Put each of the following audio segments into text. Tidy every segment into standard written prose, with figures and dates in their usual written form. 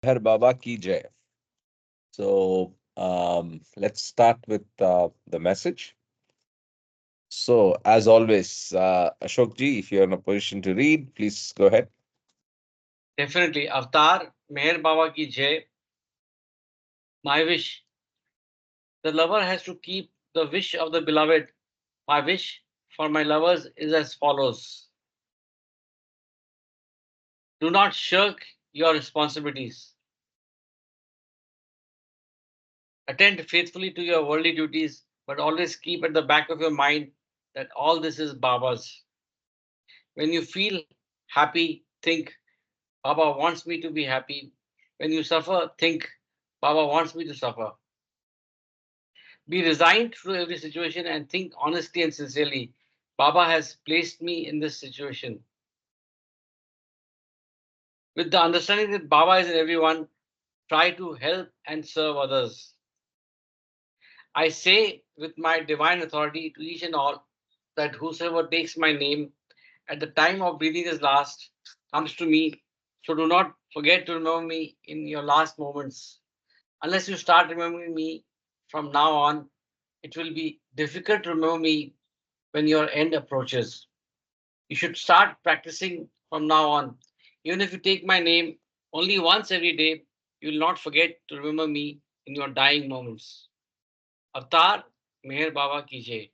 Meher Baba ki jai. Let's start with the message. So, as always, Ashok ji, if you're in a position to read, please go ahead. Definitely. Avatar, Meher Baba ki Jai. My wish. The lover has to keep the wish of the beloved. My wish for my lovers is as follows. Do not shirk your responsibilities. Attend faithfully to your worldly duties, but always keep at the back of your mind that all this is Baba's. When you feel happy, think, Baba wants me to be happy. When you suffer, think, Baba wants me to suffer. Be resigned to every situation and think honestly and sincerely. Baba has placed me in this situation. With the understanding that Baba is in everyone, try to help and serve others. I say with my divine authority to each and all that whosoever takes my name at the time of breathing his last comes to me. So do not forget to remember me in your last moments. Unless you start remembering me from now on, it will be difficult to remember me when your end approaches. You should start practicing from now on. Even if you take my name only once every day, you will not forget to remember me in your dying moments. Avatar, Meher Baba ki jai.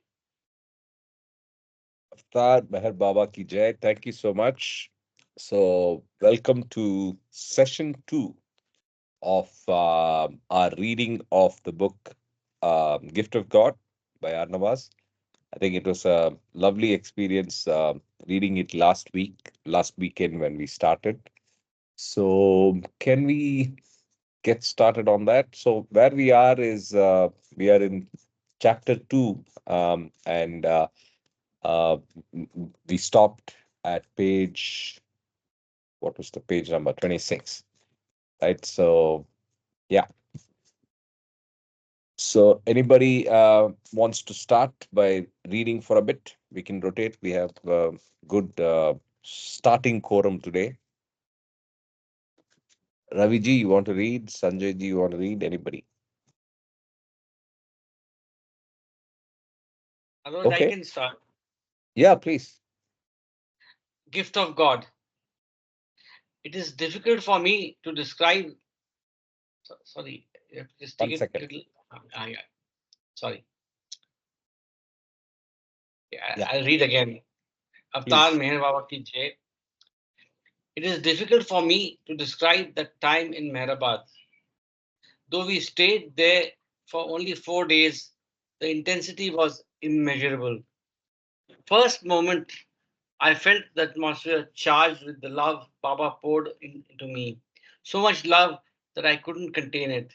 Avatar Meher Baba ki jai. Thank you so much. So, welcome to session two of our reading of the book Gift of God by Arnawaz. I think it was a lovely experience reading it last weekend when we started. So, can we get started on that? So, where we are is we are in chapter two, and we stopped at page, what was the page number? 26, right? So, yeah. So, anybody wants to start by reading for a bit? We can rotate. We have good starting quorum today. Ravi ji, you want to read? Sanjay ji, you want to read? Anybody? Otherwise, I Okay. can start. Yeah, please. Gift of God. It is difficult for me to describe. Sorry, you have to just take One it second. little. Yeah, sorry. Yeah, Yeah, I'll read again. Avatar please. Meher Baba ki jai. It is difficult for me to describe that time in Mehrabad. Though we stayed there for only 4 days, the intensity was immeasurable. First moment, I felt the atmosphere charged with the love Baba poured into me. So much love that I couldn't contain it.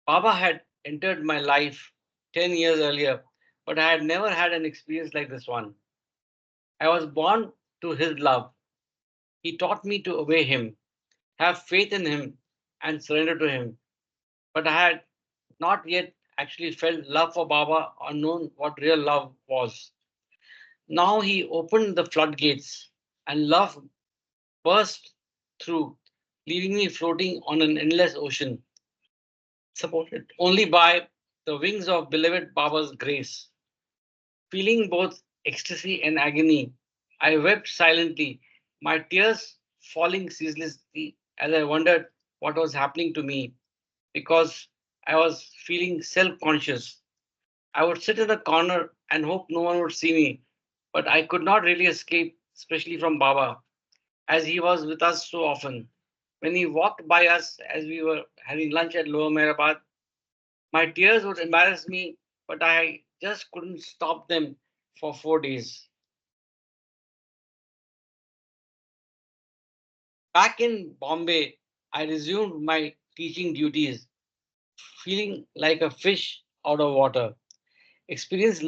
Baba had entered my life 10 years earlier, but I had never had an experience like this one. I was born to his love. He taught me to obey him, have faith in him, and surrender to him. But I had not yet actually felt love for Baba or known what real love was. Now he opened the floodgates, and love burst through, leaving me floating on an endless ocean, supported only by the wings of beloved Baba's grace. Feeling both ecstasy and agony, I wept silently, my tears falling ceaselessly as I wondered what was happening to me because I was feeling self conscious. I would sit in a corner and hope no one would see me, but I could not really escape, especially from Baba, as he was with us so often. When he walked by us as we were having lunch at Lower Mehrabad, my tears would embarrass me, but I just couldn't stop them for 4 days. Back in Bombay, I resumed my teaching duties, feeling like a fish out of water. Experienced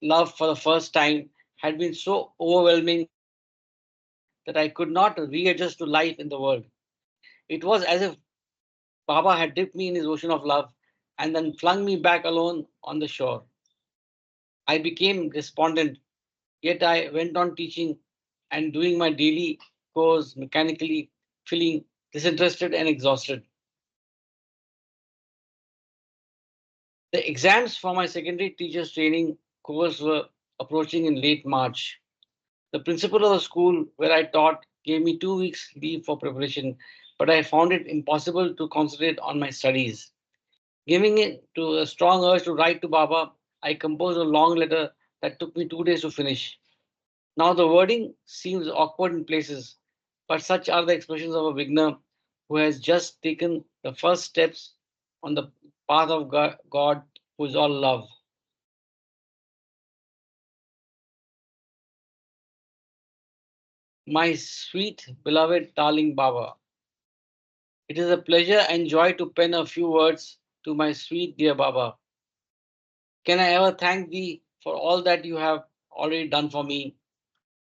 love for the first time had been so overwhelming that I could not readjust to life in the world. It was as if Baba had dipped me in his ocean of love and then flung me back alone on the shore. I became despondent, yet I went on teaching and doing my daily chores mechanically, feeling disinterested, and exhausted. The exams for my secondary teachers training course were approaching in late March. The principal of the school where I taught gave me 2 weeks leave for preparation, but I found it impossible to concentrate on my studies. Giving it to a strong urge to write to Baba, I composed a long letter that took me 2 days to finish. Now the wording seems awkward in places, but such are the expressions of a beginner who has just taken the first steps on the path of God who is all love. My sweet, beloved, darling Baba, it is a pleasure and joy to pen a few words to my sweet dear Baba. Can I ever thank thee for all that you have already done for me,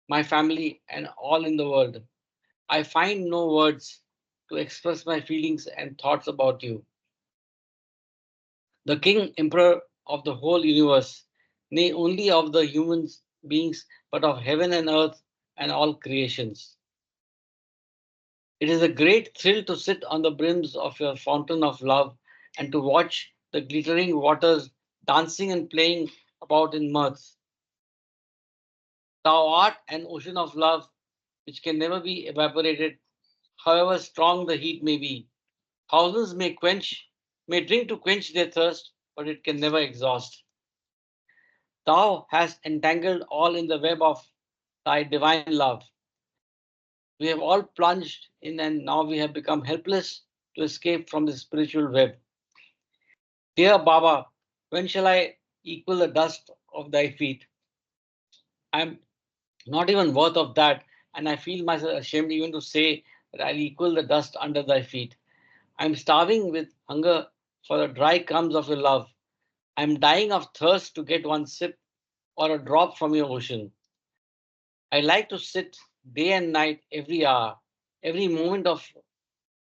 my family, and all in the world? I find no words to express my feelings and thoughts about you, the King Emperor of the whole universe, nay, only of the human beings, but of heaven and earth and all creations. It is a great thrill to sit on the brims of your fountain of love and to watch the glittering waters dancing and playing about in mirth. Thou art an ocean of love which can never be evaporated, however strong the heat may be. Thousands may drink to quench their thirst, but it can never exhaust. Thou hast entangled all in the web of thy divine love. We have all plunged in, and now we have become helpless to escape from this spiritual web. Dear Baba, when shall I equal the dust of thy feet? I am not even worth of that, and I feel myself ashamed even to say that I'll equal the dust under thy feet. I am starving with hunger for the dry crumbs of your love. I am dying of thirst to get one sip or a drop from your ocean. I like to sit day and night, every hour, every moment of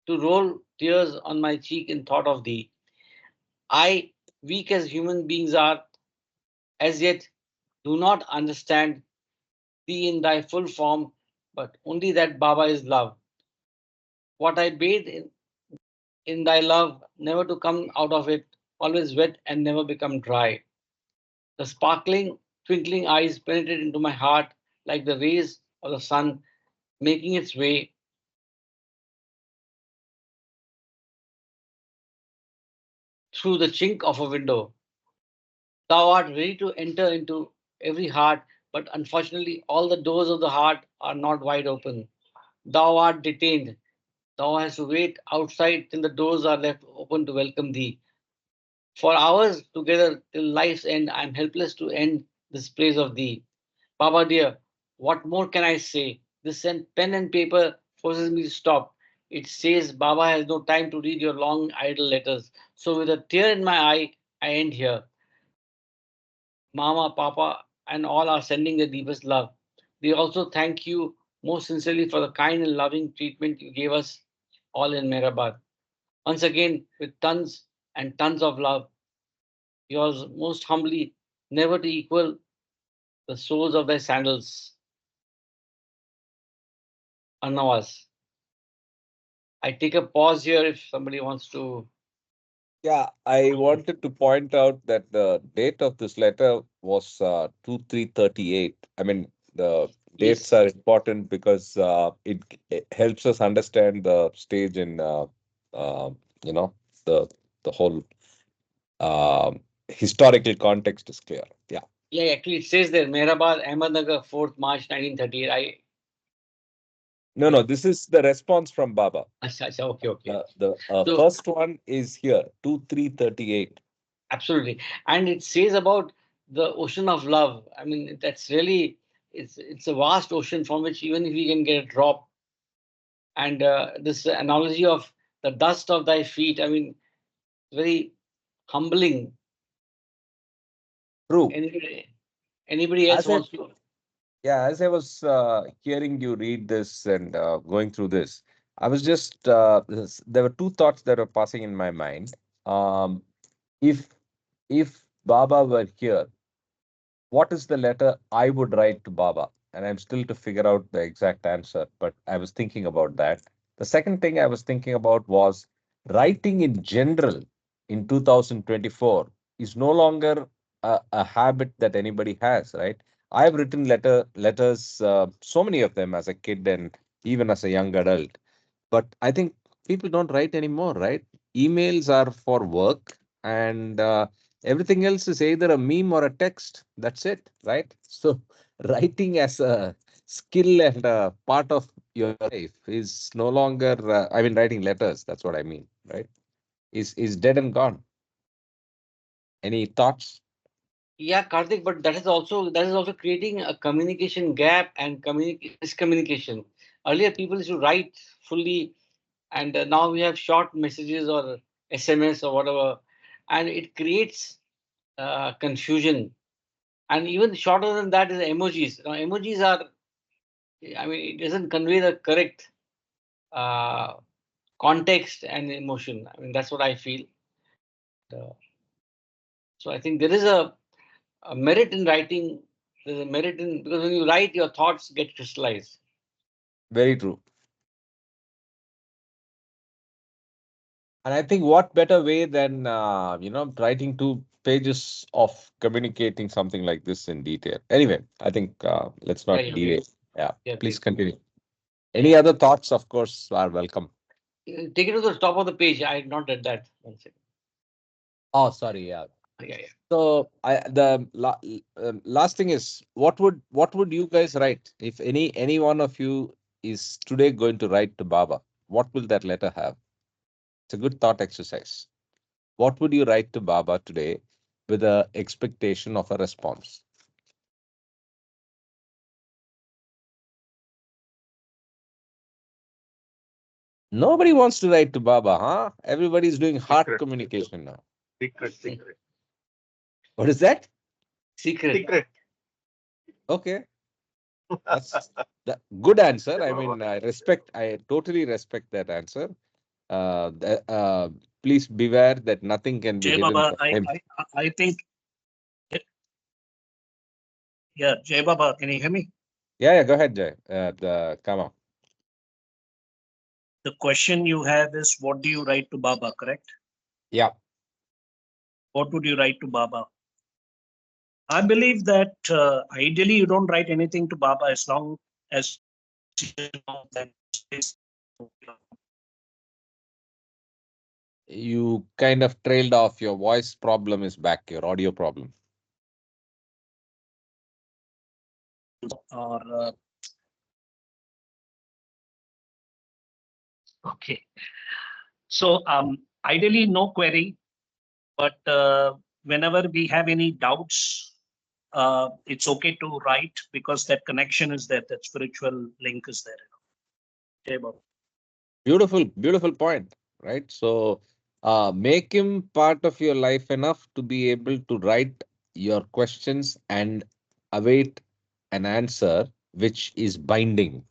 to roll tears on my cheek in thought of thee. I, weak as human beings are, as yet do not understand thee in thy full form, but only that Baba is love. What I bathe in thy love, never to come out of it, always wet and never become dry. The sparkling, twinkling eyes penetrate into my heart like the rays of the sun, making its way through the chink of a window. Thou art ready to enter into every heart, but unfortunately, all the doors of the heart are not wide open. Thou art detained. Thou hast to wait outside till the doors are left open to welcome thee. For hours together till life's end, I am helpless to end this praise of thee. Baba dear, what more can I say? This pen and paper forces me to stop. It says Baba has no time to read your long idle letters. So with a tear in my eye, I end here. Mama, Papa, and all are sending the deepest love. They also thank you most sincerely for the kind and loving treatment you gave us all in Mehrabad. Once again, with tons and tons of love, yours most humbly, never to equal the soles of thy sandals, Arnawaz. I take a pause here if somebody wants to. Yeah, I wanted to point out that the date of this letter was 2338. I mean, the dates Yes, are important because it helps us understand the stage in uh, you know the the whole historical context is clear. Yeah. yeah, actually it says there, Mehrabad, Ahmednagar, 4th March 1938. No, no, this is the response from Baba. Okay, okay. The So first one is here, 2338. absolutely. And it says about the ocean of love. I mean, that's really it's a vast ocean from which even if we can get a drop. And this analogy of the dust of thy feet, I mean, very humbling. True. Anybody else As I wants to? Yeah, as I was hearing you read this and going through this, I was just there were two thoughts that were passing in my mind. Um, if Baba were here, what is the letter I would write to Baba? And I'm still to figure out the exact answer, but I was thinking about that. The second thing I was thinking about was writing in general in 2024 is no longer a habit that anybody has, right? I've written letters, so many of them as a kid and even as a young adult. But I think people don't write anymore, right? Emails are for work, and everything else is either a meme or a text. That's it, right? So writing as a skill and a part of your life is no longer. I mean, writing letters. That's what I mean, right? Is dead and gone. Any thoughts? Yeah, Karthik, but that is also creating a communication gap and miscommunication. Earlier, people used to write fully, and now we have short messages or SMS or whatever, and it creates confusion. And even shorter than that is emojis. Now, emojis are, I mean, it doesn't convey the correct uh, context and emotion. I mean, that's what I feel. Uh, so I think there is a merit in writing. There's a merit in, because when you write, your thoughts get crystallized. Very true. And I think what better way than writing 2 pages of communicating something like this in detail. Anyway, I think let's Yeah, not yeah, delay. Yeah, yeah. please Please. continue. Any Yeah. other thoughts, of course, are welcome. Take it to the top of the page. I had not did that. One second. Oh, sorry. Yeah. Yeah, yeah. So last thing is, what would you guys write if any one of you is today going to write to Baba? What will that letter have? It's a good thought exercise. What would you write to Baba today with a expectation of a response? Nobody wants to write to Baba, huh? Everybody's doing heart Secret. communication now. Secret. Secret. What is that? Secret. Secret. Okay, that's the good answer. I mean, I totally respect that answer. Please beware that nothing can be Jay hidden Baba, from him. I think, yeah, Jay Baba, can you hear me? Yeah, go ahead, Jay. Come on. The question you have is, what do you write to Baba, correct? Yeah, What would you write to Baba? I believe that ideally you don't write anything to Baba as long as you know that you kind of trailed off. Your voice problem is back. Your audio problem. or okay. So ideally no query, but whenever we have any doubts, it's okay to write because that connection is there, that spiritual link is there. Jay Baba. Beautiful, beautiful point. Right. So, make him part of your life enough to be able to write your questions and await an answer which is binding.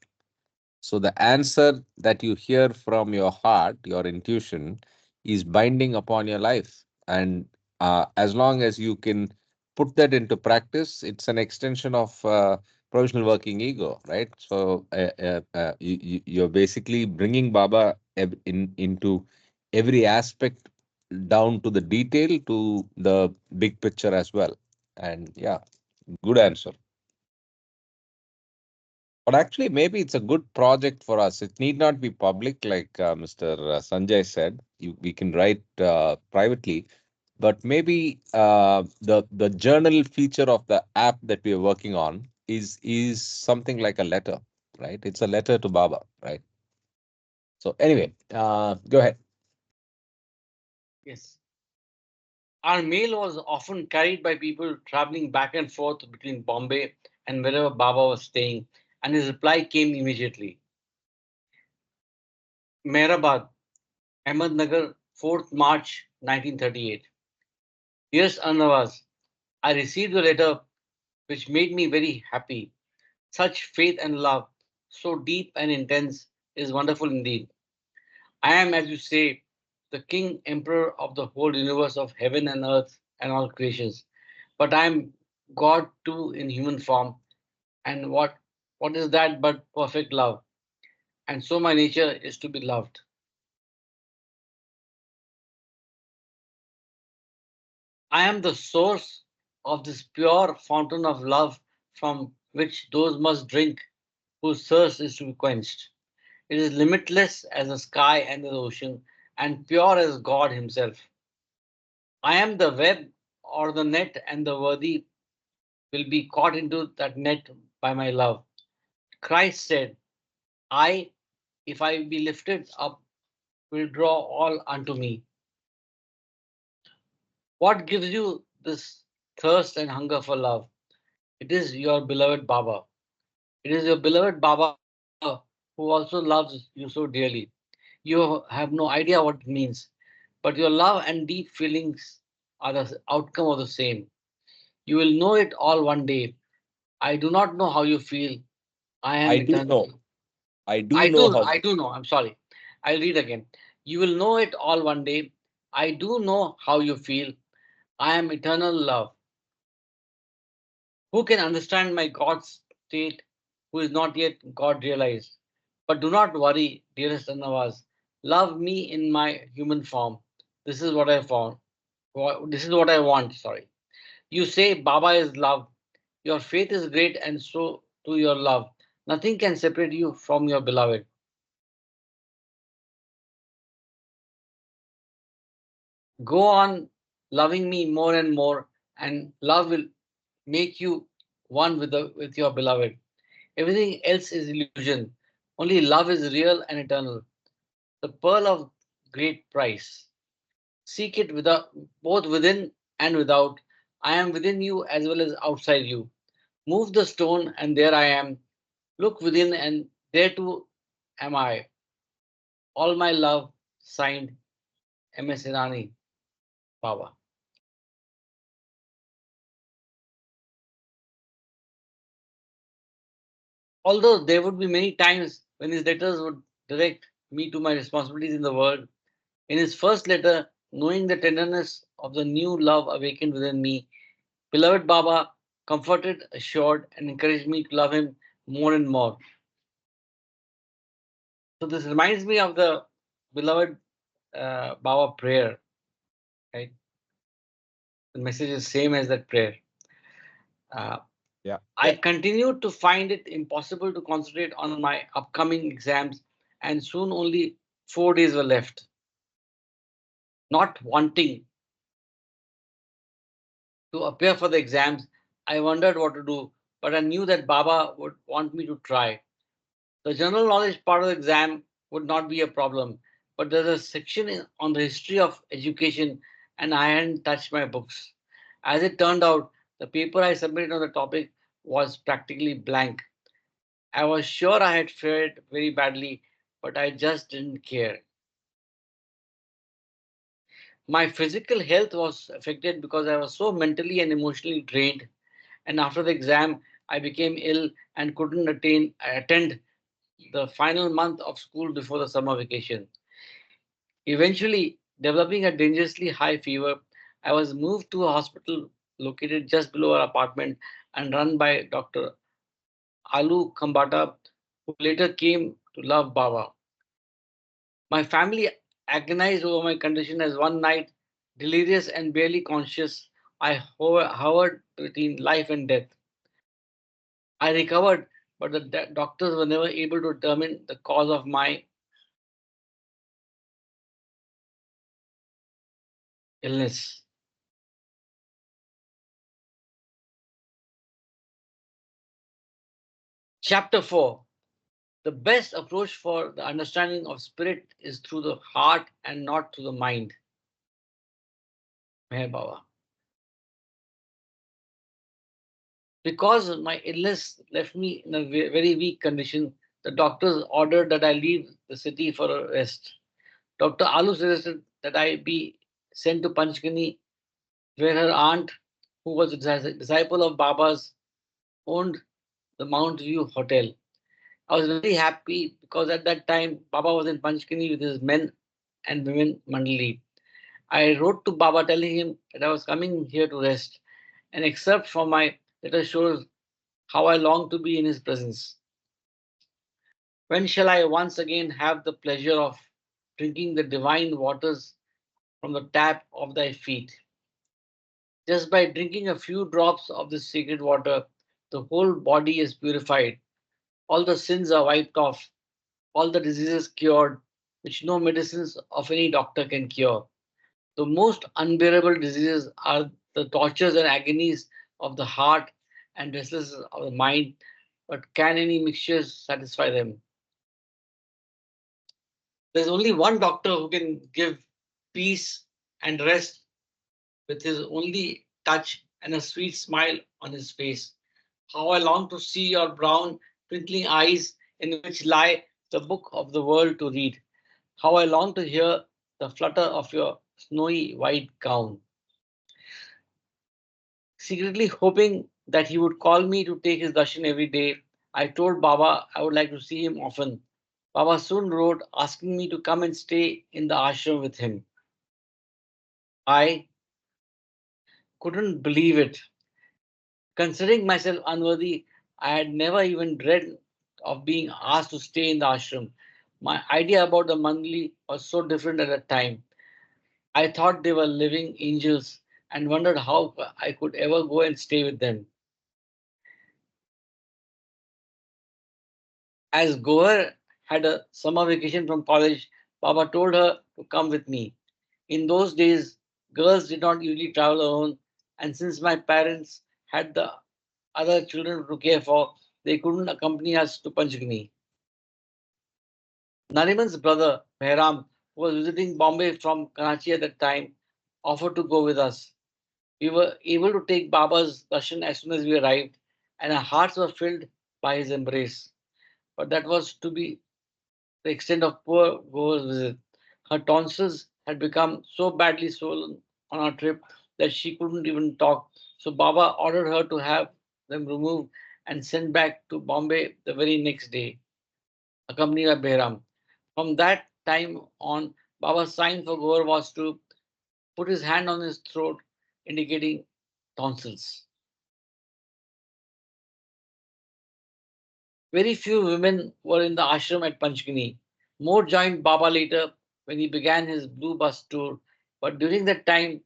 So the answer that you hear from your heart, your intuition, is binding upon your life. And as long as you can put that into practice, it's an extension of provisional working ego, right? So you're basically bringing Baba into every aspect down to the detail to the big picture as well. And yeah, good answer. But actually, maybe it's a good project for us. It need not be public, like Mr. Sanjay said. We can write privately, but maybe the journal feature of the app that we are working on is something like a letter, right? It's a letter to Baba, right? So anyway, go ahead. Yes. Our mail was often carried by people traveling back and forth between Bombay and wherever Baba was staying, and his reply came immediately. Mehrabad, Ahmednagar, 4th March 1938. Dearest Arnawaz, I received your letter which made me very happy. Such faith and love, so deep and intense, is wonderful indeed. I am, as you say, the king emperor of the whole universe of heaven and earth and all creations. But I am God too in human form. And what is that but perfect love? and so my nature is to be loved. I am the source of this pure fountain of love from which those must drink whose thirst is to be quenched. It is limitless as the sky and the ocean, and pure as God Himself. I am the web or the net, and the worthy will be caught into that net by my love. Christ said, I, if I be lifted up, will draw all unto me. What gives you this thirst and hunger for love? It is your beloved Baba. It is your beloved Baba who also loves you so dearly. You have no idea what it means, but your love and deep feelings are the outcome of the same. You will know it all one day. I do not know how you feel. I I am do know. eternal. I do know how. I do know. I'm sorry. I'll read again. You will know it all one day. I do know how you feel. I am eternal love. Who can understand my God's state who is not yet God realized? But do not worry, dearest Arnawaz. Love me in my human form. This is what I found. This is what I want. Sorry. You say Baba is love. Your faith is great, and so to your love. Nothing can separate you from your beloved. Go on loving me more and more, and love will make you one with your beloved. Everything else is illusion. Only love is real and eternal. The pearl of great price. Seek it without, both within and without. I am within you as well as outside you. Move the stone, and there I am. Look within, and there too am I. All my love, signed M.S. Irani, Baba. Although there would be many times when his letters would direct me to my responsibilities in the world, in his first letter, knowing the tenderness of the new love awakened within me, beloved Baba comforted, assured, and encouraged me to love him more and more. So this reminds me of the beloved Baba prayer. Right, the message is same as that prayer. Uh, Yeah. I continued to find it impossible to concentrate on my upcoming exams, and soon only 4 days were left. Not wanting to appear for the exams, I wondered what to do, but I knew that Baba would want me to try. The general knowledge part of the exam would not be a problem, but there's a section on the history of education, and I hadn't touched my books. As it turned out, the paper I submitted on the topic was practically blank. I was sure I had fared very badly, but I just didn't care. My physical health was affected because I was so mentally and emotionally drained. And after the exam, I became ill and couldn't attend the final month of school before the summer vacation. Eventually, developing a dangerously high fever, I was moved to a hospital located just below our apartment and run by Dr. Alu Kambata, who later came to love Baba. My family agonized over my condition as one night, delirious and barely conscious, I hovered between life and death. I recovered, but the doctors were never able to determine the cause of my illness. Chapter 4. The best approach for the understanding of spirit is through the heart and not through the mind. Meher Baba. Because my illness left me in a very weak condition, the doctors ordered that I leave the city for a rest. Dr. Alu suggested that I be sent to Panchgani, where her aunt, who was a disciple of Baba's, owned the Mount View Hotel. I was very happy because at that time Baba was in Panchgani with his men and women mandali. I wrote to Baba telling him that I was coming here to rest. An excerpt from my letter shows how I long to be in his presence. When shall I once again have the pleasure of drinking the divine waters from the tap of thy feet? Just by drinking a few drops of this sacred water, the whole body is purified, all the sins are wiped off, all the diseases cured, which no medicines of any doctor can cure. The most unbearable diseases are the tortures and agonies of the heart and restlessness of the mind, but can any mixtures satisfy them? There's only one doctor who can give peace and rest with his only touch and a sweet smile on his face. How I long to see your brown, twinkling eyes in which lie the book of the world to read. How I long to hear the flutter of your snowy white gown. Secretly hoping that he would call me to take his darshan every day, I told Baba I would like to see him often. Baba soon wrote asking me to come and stay in the ashram with him. I couldn't believe it. Considering myself unworthy, I had never even dreamed of being asked to stay in the ashram. My idea about the Mandali was so different at that time. I thought they were living angels and wondered how I could ever go and stay with them. As Gohar had a summer vacation from college, Baba told her to come with me. In those days, girls did not usually travel alone, and since my parents had the other children to care for, they couldn't accompany us to Panchgani. Nariman's brother, Behram, who was visiting Bombay from Karachi at that time, offered to go with us. We were able to take Baba's darshan as soon as we arrived, and our hearts were filled by his embrace. But that was to be the extent of poor Goa's visit. Her tonsils had become so badly swollen on our trip that she couldn't even talk. So Baba ordered her to have them removed and sent back to Bombay the very next day, accompanied by Behram. From that time on, Baba's sign for Goa was to put his hand on his throat, indicating tonsils. Very few women were in the ashram at Panchgani. More joined Baba later when he began his blue bus tour, but during that time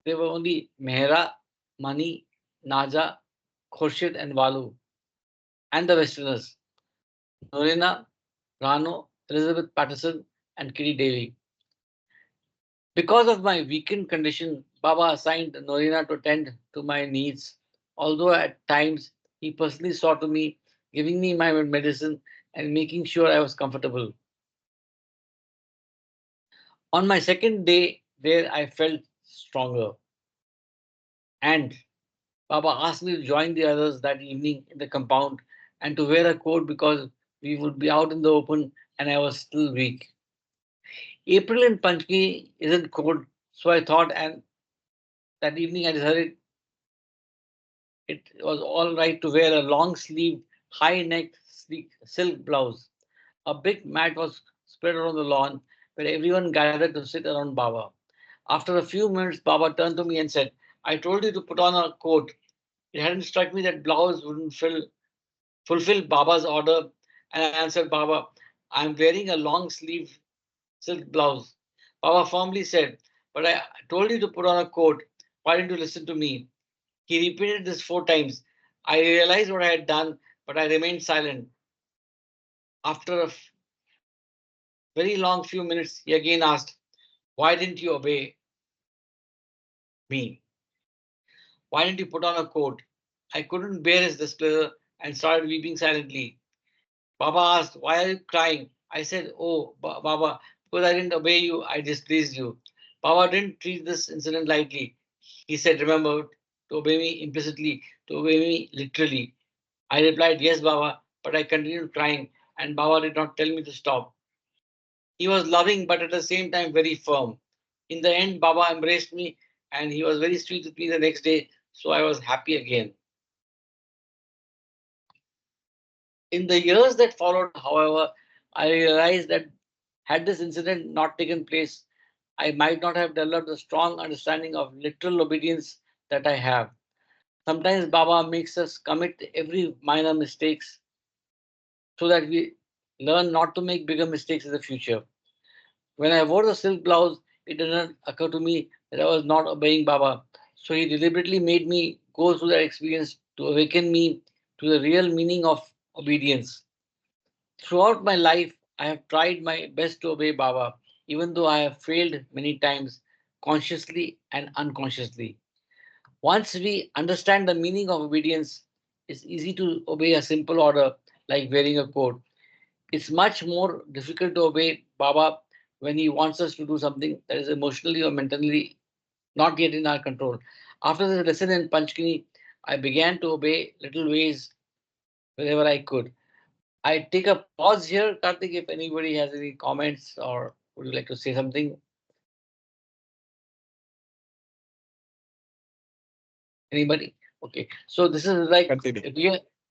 there were only Mehra, Mani, Naja, Khurshid, and Walu, and the Westerners Norina, Rano, Elizabeth Patterson, and Kitty Devi. Because of my weakened condition, Baba assigned Norina to attend to my needs, although at times he personally saw to me, giving me my medicine and making sure I was comfortable. On my second day there, I felt stronger, and Baba asked me to join the others that evening in the compound and to wear a coat because we would be out in the open and I was still weak. April in Panchki isn't cold, so I thought, and that evening I decided it was all right to wear a long sleeved, high necked silk blouse. A big mat was spread around the lawn where everyone gathered to sit around Baba. After a few minutes, Baba turned to me and said, I told you to put on a coat. It hadn't struck me that blouse wouldn't fulfill Baba's order, and I answered Baba, I'm wearing a long sleeve silk blouse. Baba firmly said, but I told you to put on a coat. Why didn't you listen to me? He repeated this 4 times. I realized what I had done, but I remained silent. After a very long few minutes, he again asked, why didn't you obey me? Why didn't you put on a coat? I couldn't bear his displeasure and started weeping silently. Baba asked, why are you crying? I said, oh, Baba, because I didn't obey you, I displeased you. Baba didn't treat this incident lightly. He said, remember, to obey me implicitly, to obey me literally. I replied, yes, Baba, but I continued crying, and Baba did not tell me to stop. He was loving, but at the same time very firm. In the end, Baba embraced me, and he was very sweet with me the next day, so I was happy again. In the years that followed, however, I realized that had this incident not taken place, I might not have developed the strong understanding of literal obedience that I have. Sometimes Baba makes us commit every minor mistakes so that we learn not to make bigger mistakes in the future. When I wore the silk blouse, it did not occur to me that I was not obeying Baba. So he deliberately made me go through that experience to awaken me to the real meaning of obedience. Throughout my life, I have tried my best to obey Baba, even though I have failed many times, consciously and unconsciously. Once we understand the meaning of obedience, it's easy to obey a simple order like wearing a coat. It's much more difficult to obey Baba when he wants us to do something that is emotionally or mentally not yet in our control. After the lesson in Panchkini, I began to obey little ways wherever I could. I take a pause here, Karthik, if anybody has any comments or would you like to say something? Anybody? Okay. So this is like Continue.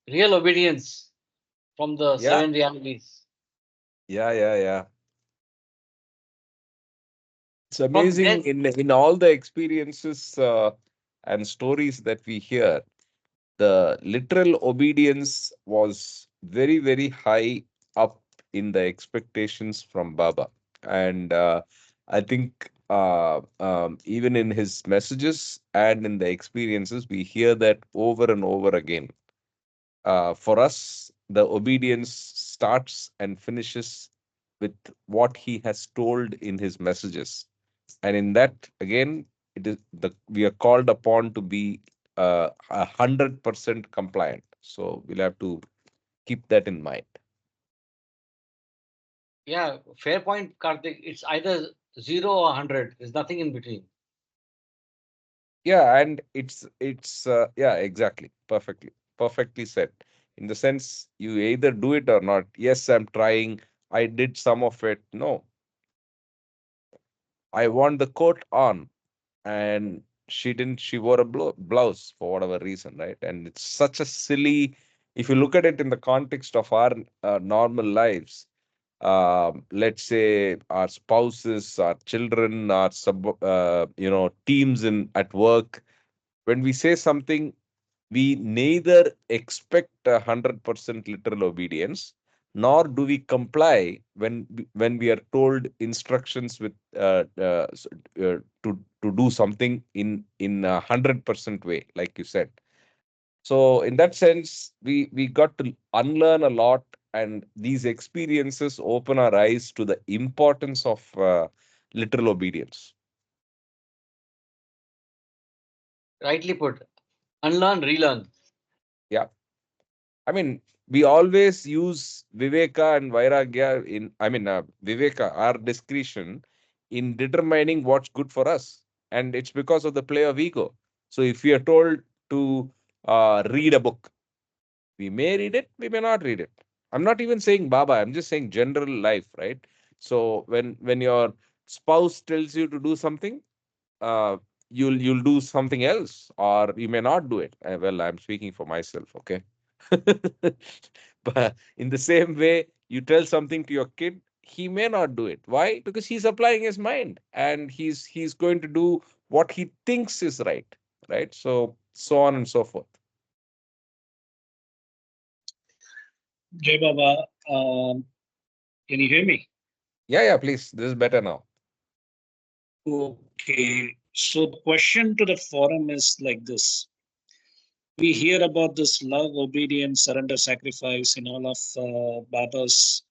real obedience from the Yeah, seven realities. yeah. It's From amazing then, in all the experiences and stories that we hear. The literal obedience was very, very high up in the expectations from Baba. And I think even in his messages and in the experiences, we hear that over and over again. For us, the obedience starts and finishes with what he has told in his messages, and in that again, it is the we are called upon to be 100% compliant. So we'll have to keep that in mind. yeah, fair point, Karthik. It's either 0 or 100. There's nothing in between. Yeah, and it's yeah, exactly, perfectly said. In the sense, you either do it or not. Yes, I'm trying. I did some of it. No, I want the coat on, and she didn't. She wore a blouse for whatever reason, right? And it's such a silly, if you look at it in the context of our normal lives. Let's say our spouses, our children, our teams in at work. When we say something, we neither expect 100% literal obedience, nor do we comply when we are told instructions with to do something in 100% way, like you said. So in that sense, we got to unlearn a lot, and these experiences open our eyes to the importance of literal obedience. Rightly put. Unlearn, relearn. Yeah. I mean, we always use Viveka and Vairagya Viveka, our discretion, in determining what's good for us. And it's because of the play of ego. So if we are told to read a book, we may read it, we may not read it. I'm not even saying Baba, I'm just saying general life, right? So when your spouse tells you to do something, uh, you'll do something else, or you may not do it. Well, I'm speaking for myself, okay? But in the same way, you tell something to your kid, he may not do it. Why? Because he's applying his mind, and he's going to do what he thinks is right, right? So on and so forth. Jai Baba, can you hear me? Yeah, please. This is better now. Okay. So the question to the forum is like this. We hear about this love, obedience, surrender, sacrifice in all of Baba's,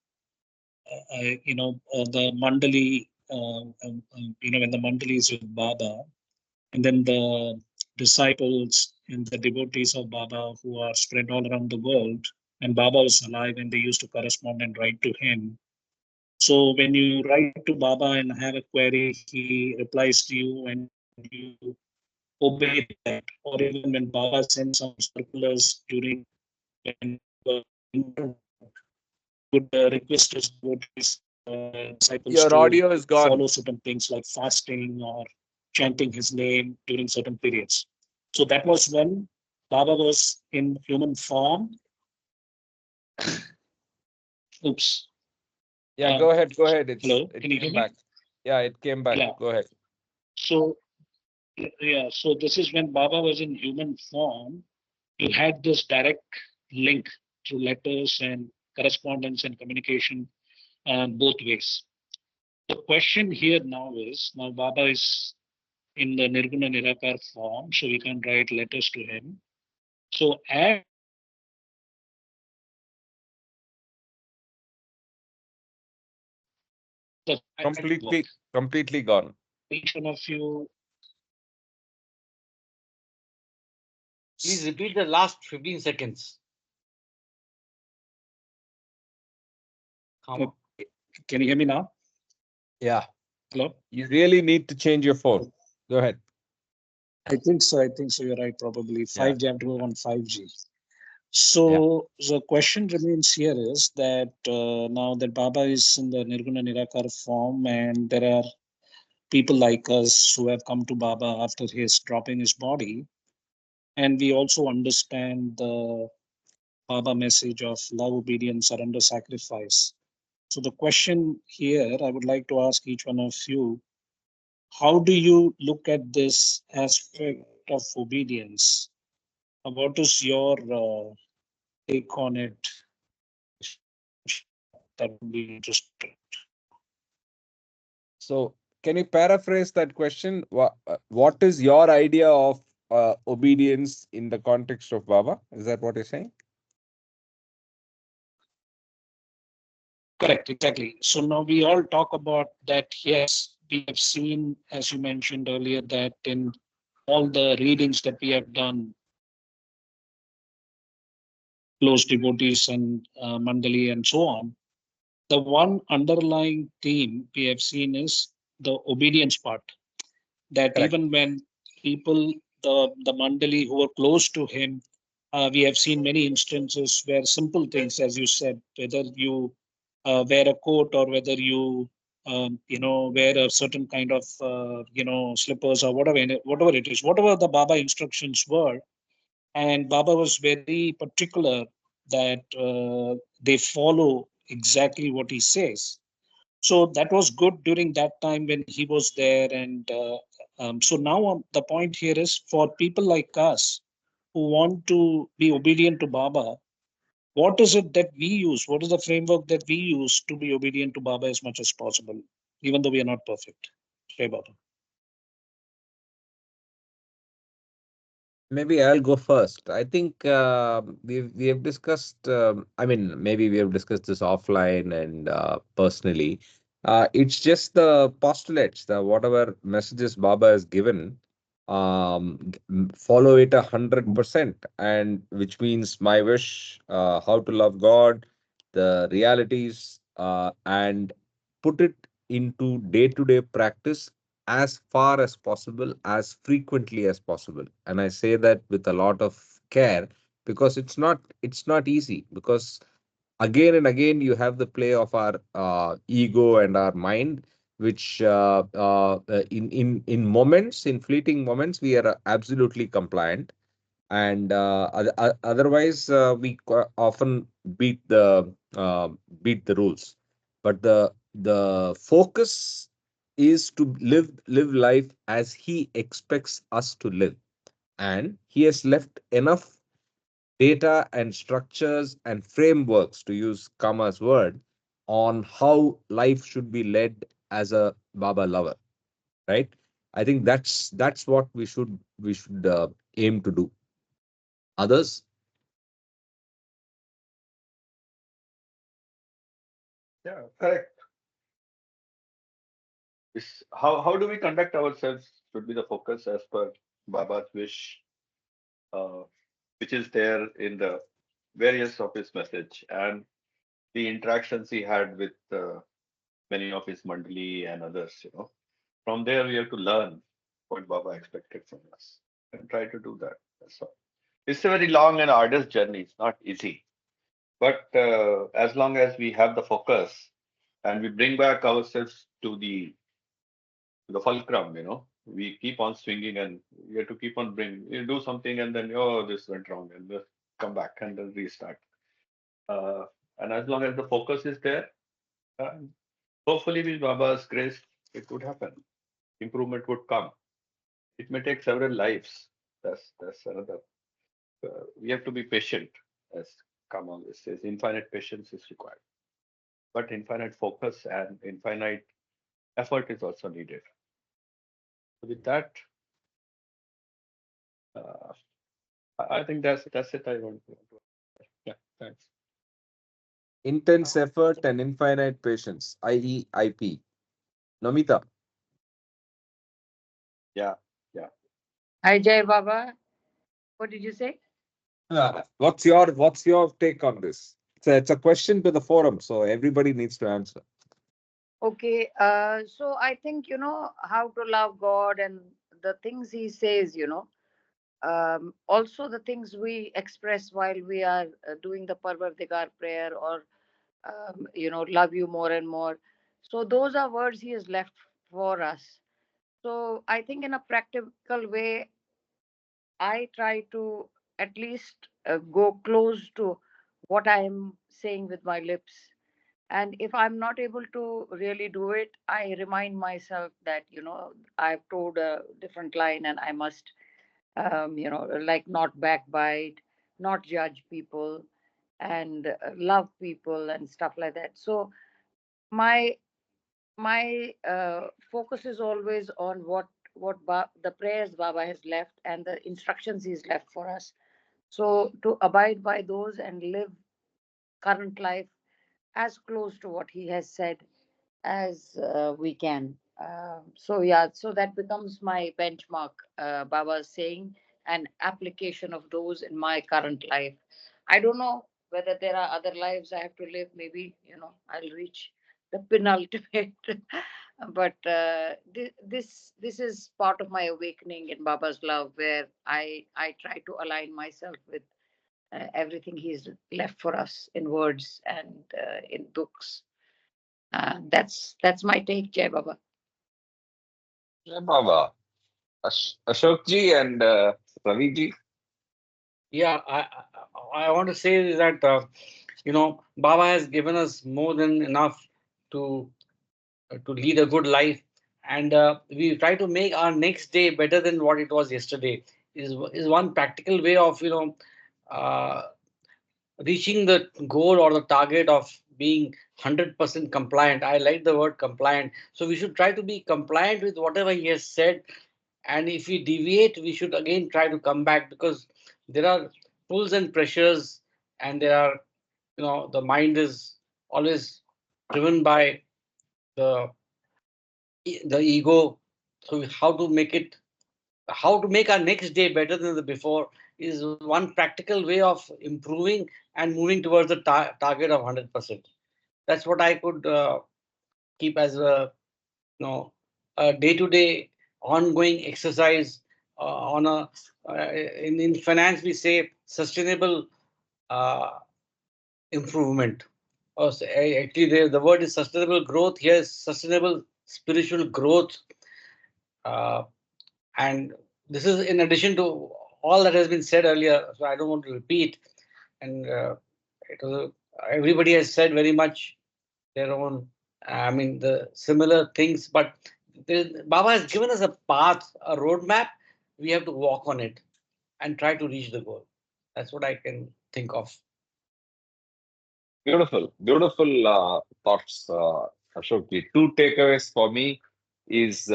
the mandali, when the mandali is with Baba, and then the disciples and the devotees of Baba who are spread all around the world, and Baba was alive and they used to correspond and write to him. So when you write to Baba and have a query, he replies to you and you obey that. Or even when Baba sends some circulars during when he would request his devotees, disciples Your to audio is follow gone. certain things like fasting or chanting his name during certain periods. So that was when Baba was in human form. Oops. Yeah, Uh, go ahead. Hello, It can you hear came me? back. Yeah, it came back. Yeah. Go ahead. So yeah, so this is when Baba was in human form. You had this direct link through letters and correspondence and communication both ways. The question here now is, now Baba is in the Nirguna Nirakar form, so we can write letters to him. So as the Completely gone. each one of you, Please repeat the last 15 seconds. Comma. can you hear me now? Yeah. Hello? You really need to change your phone. Go ahead. I think so. I think so. You're right. Probably Yeah. 5G. I have to move on 5G. Yeah. So the question remains here is that now that Baba is in the Nirguna Nirakar form, and there are people like us who have come to Baba after his dropping his body, and we also understand the Baba message of love, obedience, surrender, sacrifice. So the question here, I would like to ask each one of you, how do you look at this aspect of obedience? What is your take on it? That would be interesting. So, can you paraphrase that question? What is your idea of obedience in the context of Baba? Is that what you're saying? Correct, exactly. So now we all talk about that. Yes, we have seen, as you mentioned earlier, that in all the readings that we have done, close devotees and Mandali and so on, the one underlying theme we have seen is the obedience part. That Correct. even when people, the Mandali who were close to him, we have seen many instances where simple things, as you said, whether you wear a coat or whether you wear a certain kind of slippers or whatever it is, whatever the Baba instructions were, and Baba was very particular that they follow exactly what he says. So that was good during that time when he was there. And so now the point here is for people like us who want to be obedient to Baba, what is it that we use? What is the framework that we use to be obedient to Baba as much as possible, even though we are not perfect? Jai Baba. Maybe I'll go first. I think we have discussed. I mean, maybe we have discussed this offline and personally. It's just the postulates, the whatever messages Baba has given. Follow it 100%, and which means my wish, how to love God, the realities, and put it into day-to-day practice as far as possible, as frequently as possible. And I say that with a lot of care, because it's not easy, because again and again you have the play of our ego and our mind, which in moments, in fleeting moments, we are absolutely compliant, and otherwise often beat the beat the rules. But the focus is to live life as he expects us to live, and he has left enough data and structures and frameworks, to use Kama's word, on how life should be led as a Baba lover, right? I think that's what we should aim to do. Others? Yeah, correct. How do we conduct ourselves should be the focus as per Baba's wish, uh, which is there in the various of his message and the interactions he had with many of his mandali and others. From there we have to learn what Baba expected from us and try to do that. That's all. It's a very long and arduous journey. It's not easy, but as long as we have the focus and we bring back ourselves to the fulcrum, we keep on swinging and we have to keep on bring. You do something and then this went wrong and just come back and then restart. Uh, and as long as the focus is there, uh, hopefully with Baba's grace, it would happen. Improvement would come. It may take several lives. That's another. We have to be patient, as Kama always says, infinite patience is required, but infinite focus and infinite effort is also needed. With that, uh, I think that's it. I want to. Yeah, thanks. Intense effort and infinite patience, i.e., IP. Nomita. Yeah, yeah. Hi, Jai Baba. What did you say? What's your take on this? It's a question to the forum, so everybody needs to answer. Okay, so I think, how to love God and the things He says, also the things we express while we are doing the Parvartikar prayer or, love you more and more. So those are words He has left for us. So I think in a practical way, I try to at least go close to what I am saying with my lips. And if I'm not able to really do it, I remind myself that, I've told a different line and I must, like not backbite, not judge people, and love people and stuff like that. So my focus is always on the prayers Baba has left and the instructions he's left for us. So to abide by those and live current life as close to what he has said as we can. So yeah, so that becomes my benchmark, Baba's saying, and application of those in my current life. I don't know whether there are other lives I have to live. Maybe I'll reach the penultimate. But this is part of my awakening in Baba's love, where I try to align myself with everything he's left for us in words and in books. That's my take, Jai Baba. Yeah, Baba. Ashok ji and Ravi ji. Yeah, I want to say that Baba has given us more than enough to to lead a good life, and we try to make our next day better than what it was yesterday. Is one practical way of uh, reaching the goal or the target of being 100% compliant. I like the word compliant. So we should try to be compliant with whatever he has said. And if we deviate, we should again try to come back, because there are pulls and pressures, and there are, the mind is always driven by the the ego. So how to make our next day better than the before is one practical way of improving and moving towards the target of 100%. That's what I could keep as a day-to-day ongoing exercise on a in finance we say sustainable uh, improvement. Actually, the word is sustainable growth. Here is sustainable spiritual growth. Uh, and this is in addition to all that has been said earlier, so I don't want to repeat. And it was, everybody has said very much their own, I mean, the similar things, but Baba has given us a path, a roadmap. We have to walk on it and try to reach the goal. That's what I can think of. Beautiful, beautiful thoughts, Ashok ji. Two takeaways for me is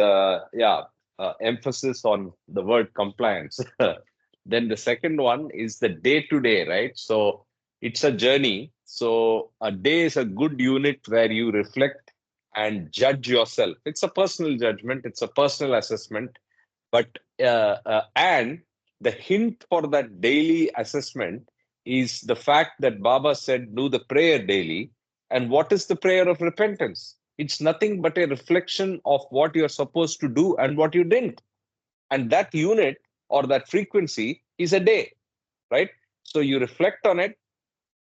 emphasis on the word compliance. Then the second one is the day to day, right? So it's a journey. So a day is a good unit where you reflect and judge yourself. It's a personal judgment, it's a personal assessment. But and the hint for that daily assessment is the fact that Baba said, do the prayer daily. And what is the prayer of repentance? It's nothing but a reflection of what you're supposed to do and what you didn't. And that unit or that frequency is a day, right? So you reflect on it,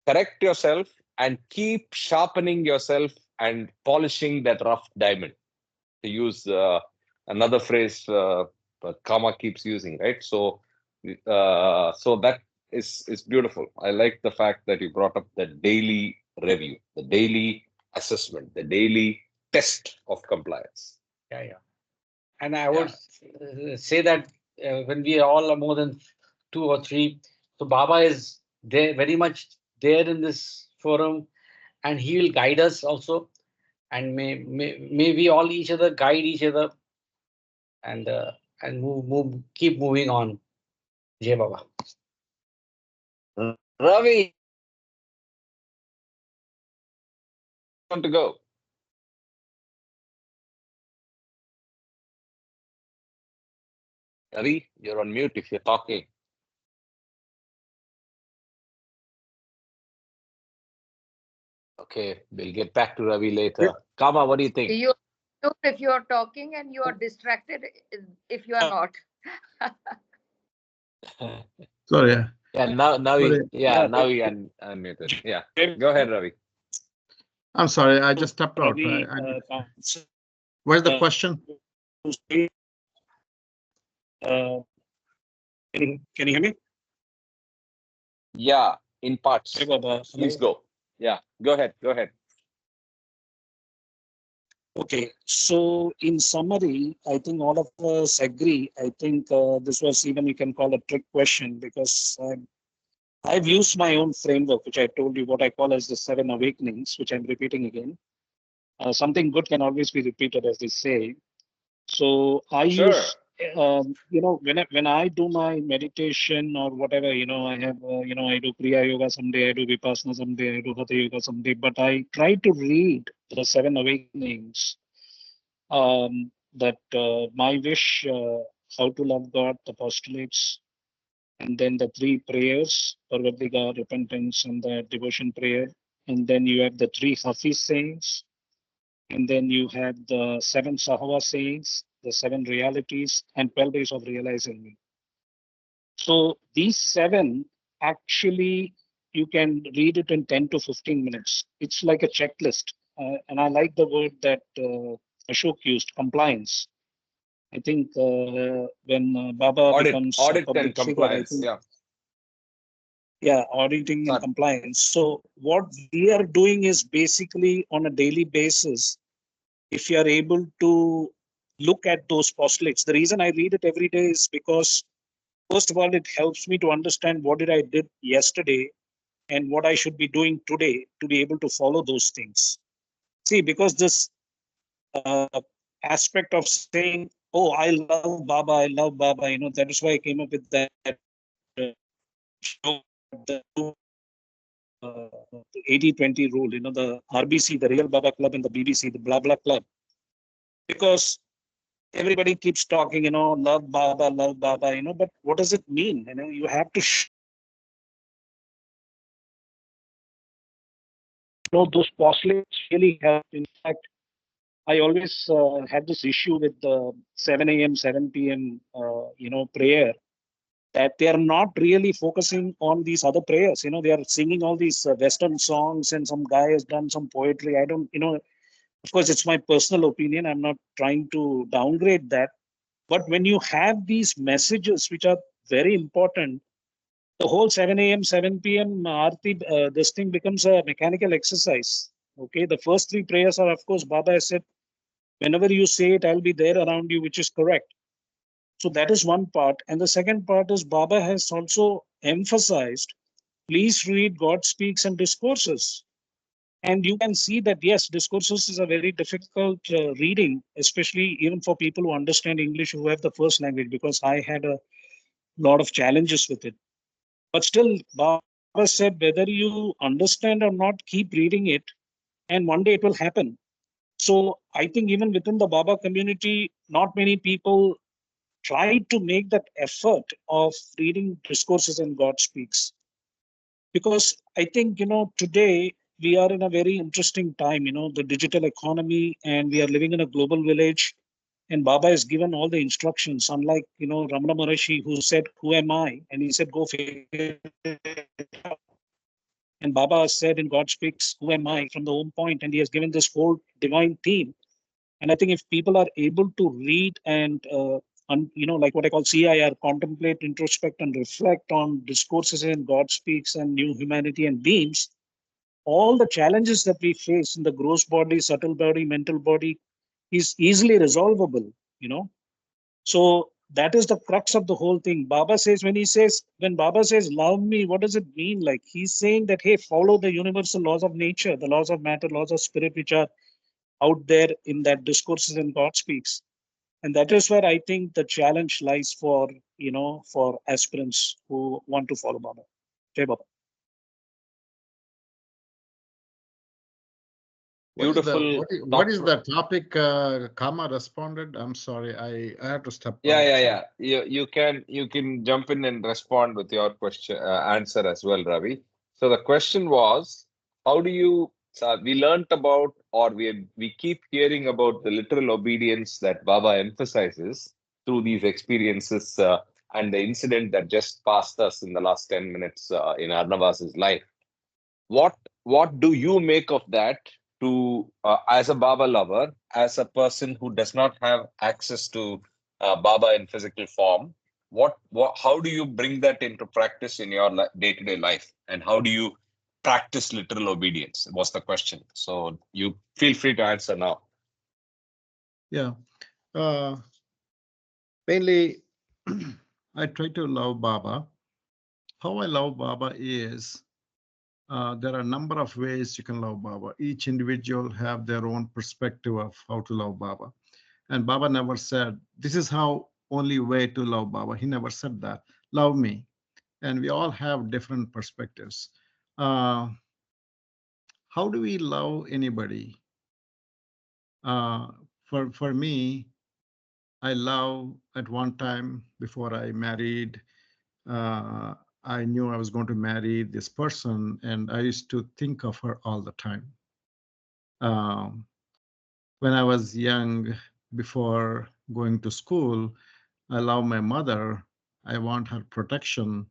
correct yourself, and keep sharpening yourself and polishing that rough diamond, to use another phrase Kama keeps using, right? So that is beautiful. I like the fact that you brought up the daily review, the daily assessment, the daily test of compliance. Yeah, yeah. And I Yeah. would say that when we are all are more than two or three, so Baba is there very much there in this forum, and he will guide us also. And may we all each other guide each other, and keep moving on. Jai Baba. Ravi, want to go? Ravi, you're on mute if you're talking. Okay, we'll get back to Ravi later. Kama, what do you think? You if you are talking, and you are distracted if you are not. Sorry. Yeah. Yeah, now Sorry. we unmuted. Yeah, go ahead, Ravi. I'm sorry. I just stepped out. Where's the question? Can you hear me? Yeah, in parts. Jai Baba. Please go. Yeah, go ahead. Okay, so in summary, I think all of us agree. I think this was even, you can call a trick question, because I've used my own framework, which I told you what I call as the 7 awakenings, which I'm repeating again. Something good can always be repeated, as they say. So I use, when I do my meditation or whatever, I have, I do Kriya Yoga someday, I do Vipassana someday, I do Hatha Yoga someday, but I try to read the 7 awakenings. That my wish, how to love God, the postulates, and then the 3 prayers, Parvatiga, repentance, and the devotion prayer. And then you have the 3 Hafiz sayings. And then you have the 7 Sahwa sayings, the 7 realities, and 12 days of realizing me. So these 7, actually, you can read it in 10 to 15 minutes. It's like a checklist. And I like the word that Ashok used, compliance. I think when Baba becomes a audit public and figure, compliance. auditing and compliance. So what we are doing is basically on a daily basis, if you are able to look at those postulates. The reason I read it every day is because, first of all, it helps me to understand what did I did yesterday and what I should be doing today to be able to follow those things. See, because this aspect of saying, "Oh, I love Baba, that is why I came up with that show, the 80-20 rule, the RBC, the Real Baba Club, and the BBC, the blah blah club, because everybody keeps talking, love Baba, but what does it mean? You have to those postulates really help. In fact, I always had this issue with the 7 a.m., 7 p.m., prayer, that they are not really focusing on these other prayers. They are singing all these Western songs, and some guy has done some poetry. I don't, of course, it's my personal opinion. I'm not trying to downgrade that. But when you have these messages, which are very important, the whole 7 a.m., 7 p.m. Aarti, this thing becomes a mechanical exercise. Okay, the first 3 prayers are, of course, Baba has said, whenever you say it, I'll be there around you, which is correct. So that is one part. And the second part is Baba has also emphasized, please read God Speaks and Discourses. And you can see that, yes, Discourses is a very difficult reading, especially even for people who understand English, who have the first language, because I had a lot of challenges with it. But still, Baba said, whether you understand or not, keep reading it, and one day it will happen. So I think even within the Baba community, not many people try to make that effort of reading Discourses and God Speaks. Because I think, today we are in a very interesting time, the digital economy, and we are living in a global village. And Baba has given all the instructions, unlike, Ramana Maharishi, who said, who am I? And he said, go figure it out. And Baba said in God Speaks, who am I? From the home point. And he has given this whole divine theme. And I think if people are able to read and, like what I call CIR, contemplate, introspect, and reflect on Discourses in God Speaks and New Humanity and Beings, all the challenges that we face in the gross body, subtle body, mental body is easily resolvable, So that is the crux of the whole thing. When Baba says, love me, what does it mean? Like he's saying that, hey, follow the universal laws of nature, the laws of matter, laws of spirit, which are out there in that discourses and God speaks. And that is where I think the challenge lies for, for aspirants who want to follow Baba. Jai Baba. Beautiful. What is the topic? Kama responded. I'm sorry, I have to step out. Yeah. You can jump in and respond with your question answer as well, Ravi. So the question was, how do you? We learnt about, or we keep hearing about the literal obedience that Baba emphasizes through these experiences and the incident that just passed us in the last 10 minutes in Arnawaz's life. What do you make of that to as a Baba lover, as a person who does not have access to Baba in physical form? What how do you bring that into practice in your day-to-day life, and how do you practice literal obedience was the question. So you feel free to answer now. Yeah, mainly I try to love Baba. How I love Baba is there are a number of ways you can love Baba. Each individual have their own perspective of how to love Baba. And Baba never said, this is how only way to love Baba. He never said that. Love me. And we all have different perspectives. How do we love anybody? For me, I love at one time before I married, I knew I was going to marry this person, and I used to think of her all the time. When I was young, before going to school, I love my mother. I want her protection.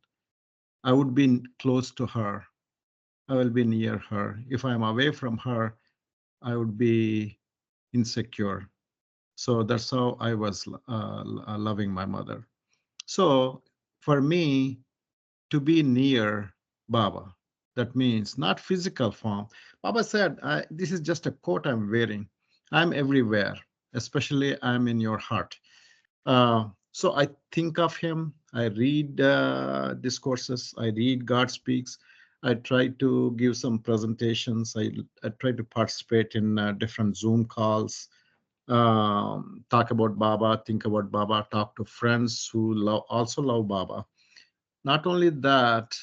I would be close to her. I will be near her. If I'm away from her, I would be insecure. So that's how I was loving my mother. So for me, to be near Baba, that means not physical form. Baba said, this is just a coat I'm wearing. I'm everywhere, especially I'm in your heart. So I think of him. I read discourses. I read God Speaks. I try to give some presentations. I try to participate in different Zoom calls, talk about Baba, think about Baba, talk to friends who also love Baba. Not only that,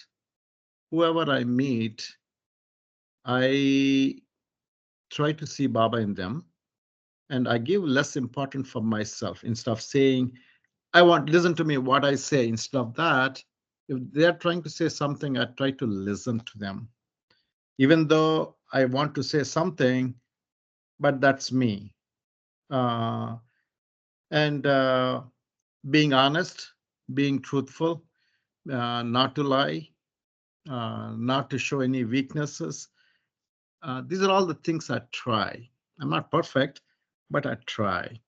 whoever I meet, I try to see Baba in them, and I give less importance for myself. Instead of saying, I want, listen to me, what I say, instead of that, if they're trying to say something, I try to listen to them. Even though I want to say something, but that's me. And being honest, being truthful, not to lie, not to show any weaknesses. These are all the things I try. I'm not perfect, but I try.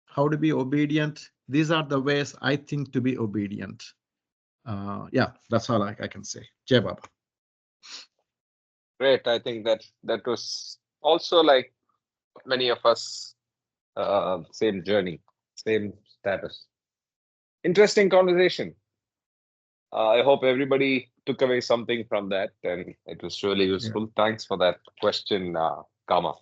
How to be obedient? These are the ways I think to be obedient. Yeah, that's all I can say. Jai Baba. Great. I think that was also like many of us, same journey, same status. Interesting conversation. I hope everybody took away something from that, and it was really useful. Yeah. Thanks for that question, Kama.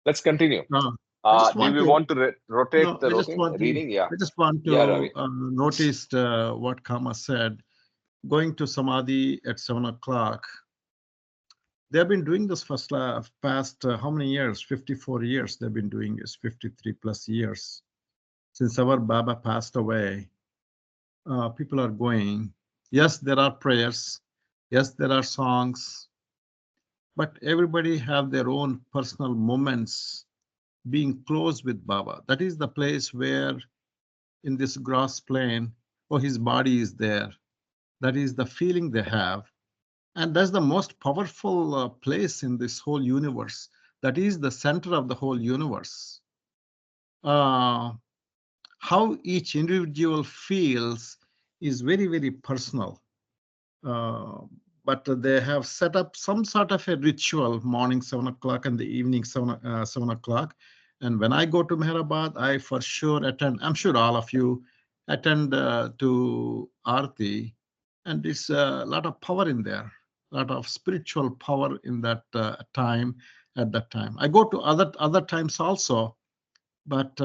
Let's continue. Do we want to rotate the reading? Yeah. I just want to notice what Kama said. Going to Samadhi at 7 o'clock. They have been doing this for past how many years? 54 years they've been doing this, 53 plus years. Since our Baba passed away, people are going. Yes, there are prayers. Yes, there are songs. But everybody have their own personal moments being close with Baba. That is the place where in this grass plane, his body is there. That is the feeling they have. And that's the most powerful place in this whole universe. That is the center of the whole universe. How each individual feels is very, very personal. But they have set up some sort of a ritual, morning 7 o'clock and the evening 7 o'clock. And when I go to Mehrabad, I for sure attend. I'm sure all of you attend to Aarti, and it's a lot of power in there, a lot of spiritual power in that time. At that time, I go to other times also, but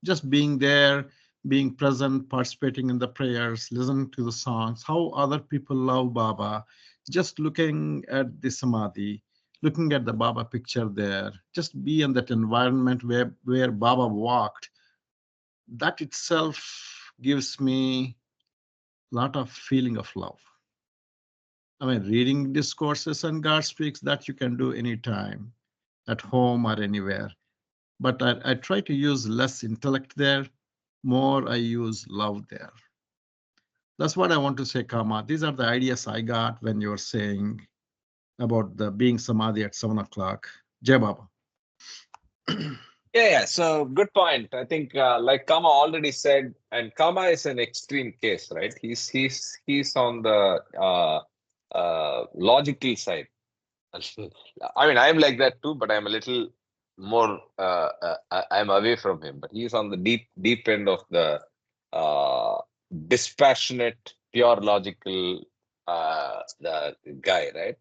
just being there, being present, participating in the prayers, listening to the songs, how other people love Baba, just looking at the samadhi, looking at the Baba picture there, just be in that environment where Baba walked, that itself gives me a lot of feeling of love. I mean, reading discourses and God speaks, that you can do anytime, at home or anywhere. But I try to use less intellect there, more I use love there. That's what I want to say, Kama. These are the ideas I got when you were saying about the being samadhi at 7 o'clock. Jai Baba. Yeah. So good point. I think, like Kama already said, and Kama is an extreme case, right? He's on the logical side. I mean, I'm like that too, but I'm a little more. I'm away from him, but he's on the deep end of the uh, dispassionate, pure logical the guy, right?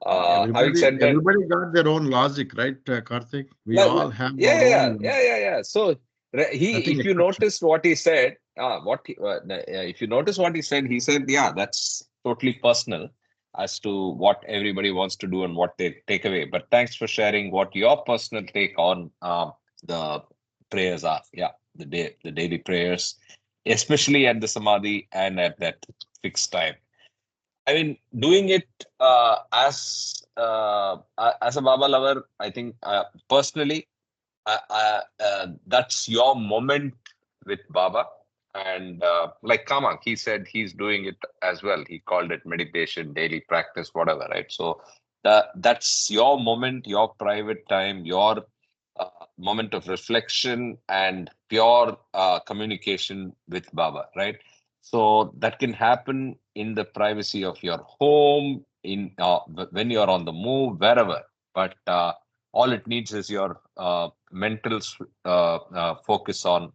Having Everybody, said that, everybody got their own logic, right, Karthik? We like, all have yeah, our yeah, own, yeah, yeah, yeah. So nothing if you exception. notice what he said, if you notice what he said, yeah, that's totally personal as to what everybody wants to do and what they take away. But thanks for sharing what your personal take on the prayers are. Yeah, the daily prayers, especially at the samadhi and at that fixed time. I mean, doing it as a Baba lover, I think personally, that's your moment with Baba. And like Kamak, he said he's doing it as well. He called it meditation, daily practice, whatever, right? So that's your moment, your private time, your uh, moment of reflection and pure communication with Baba, right? So that can happen in the privacy of your home, in when you're on the move, wherever. But all it needs is your mental focus on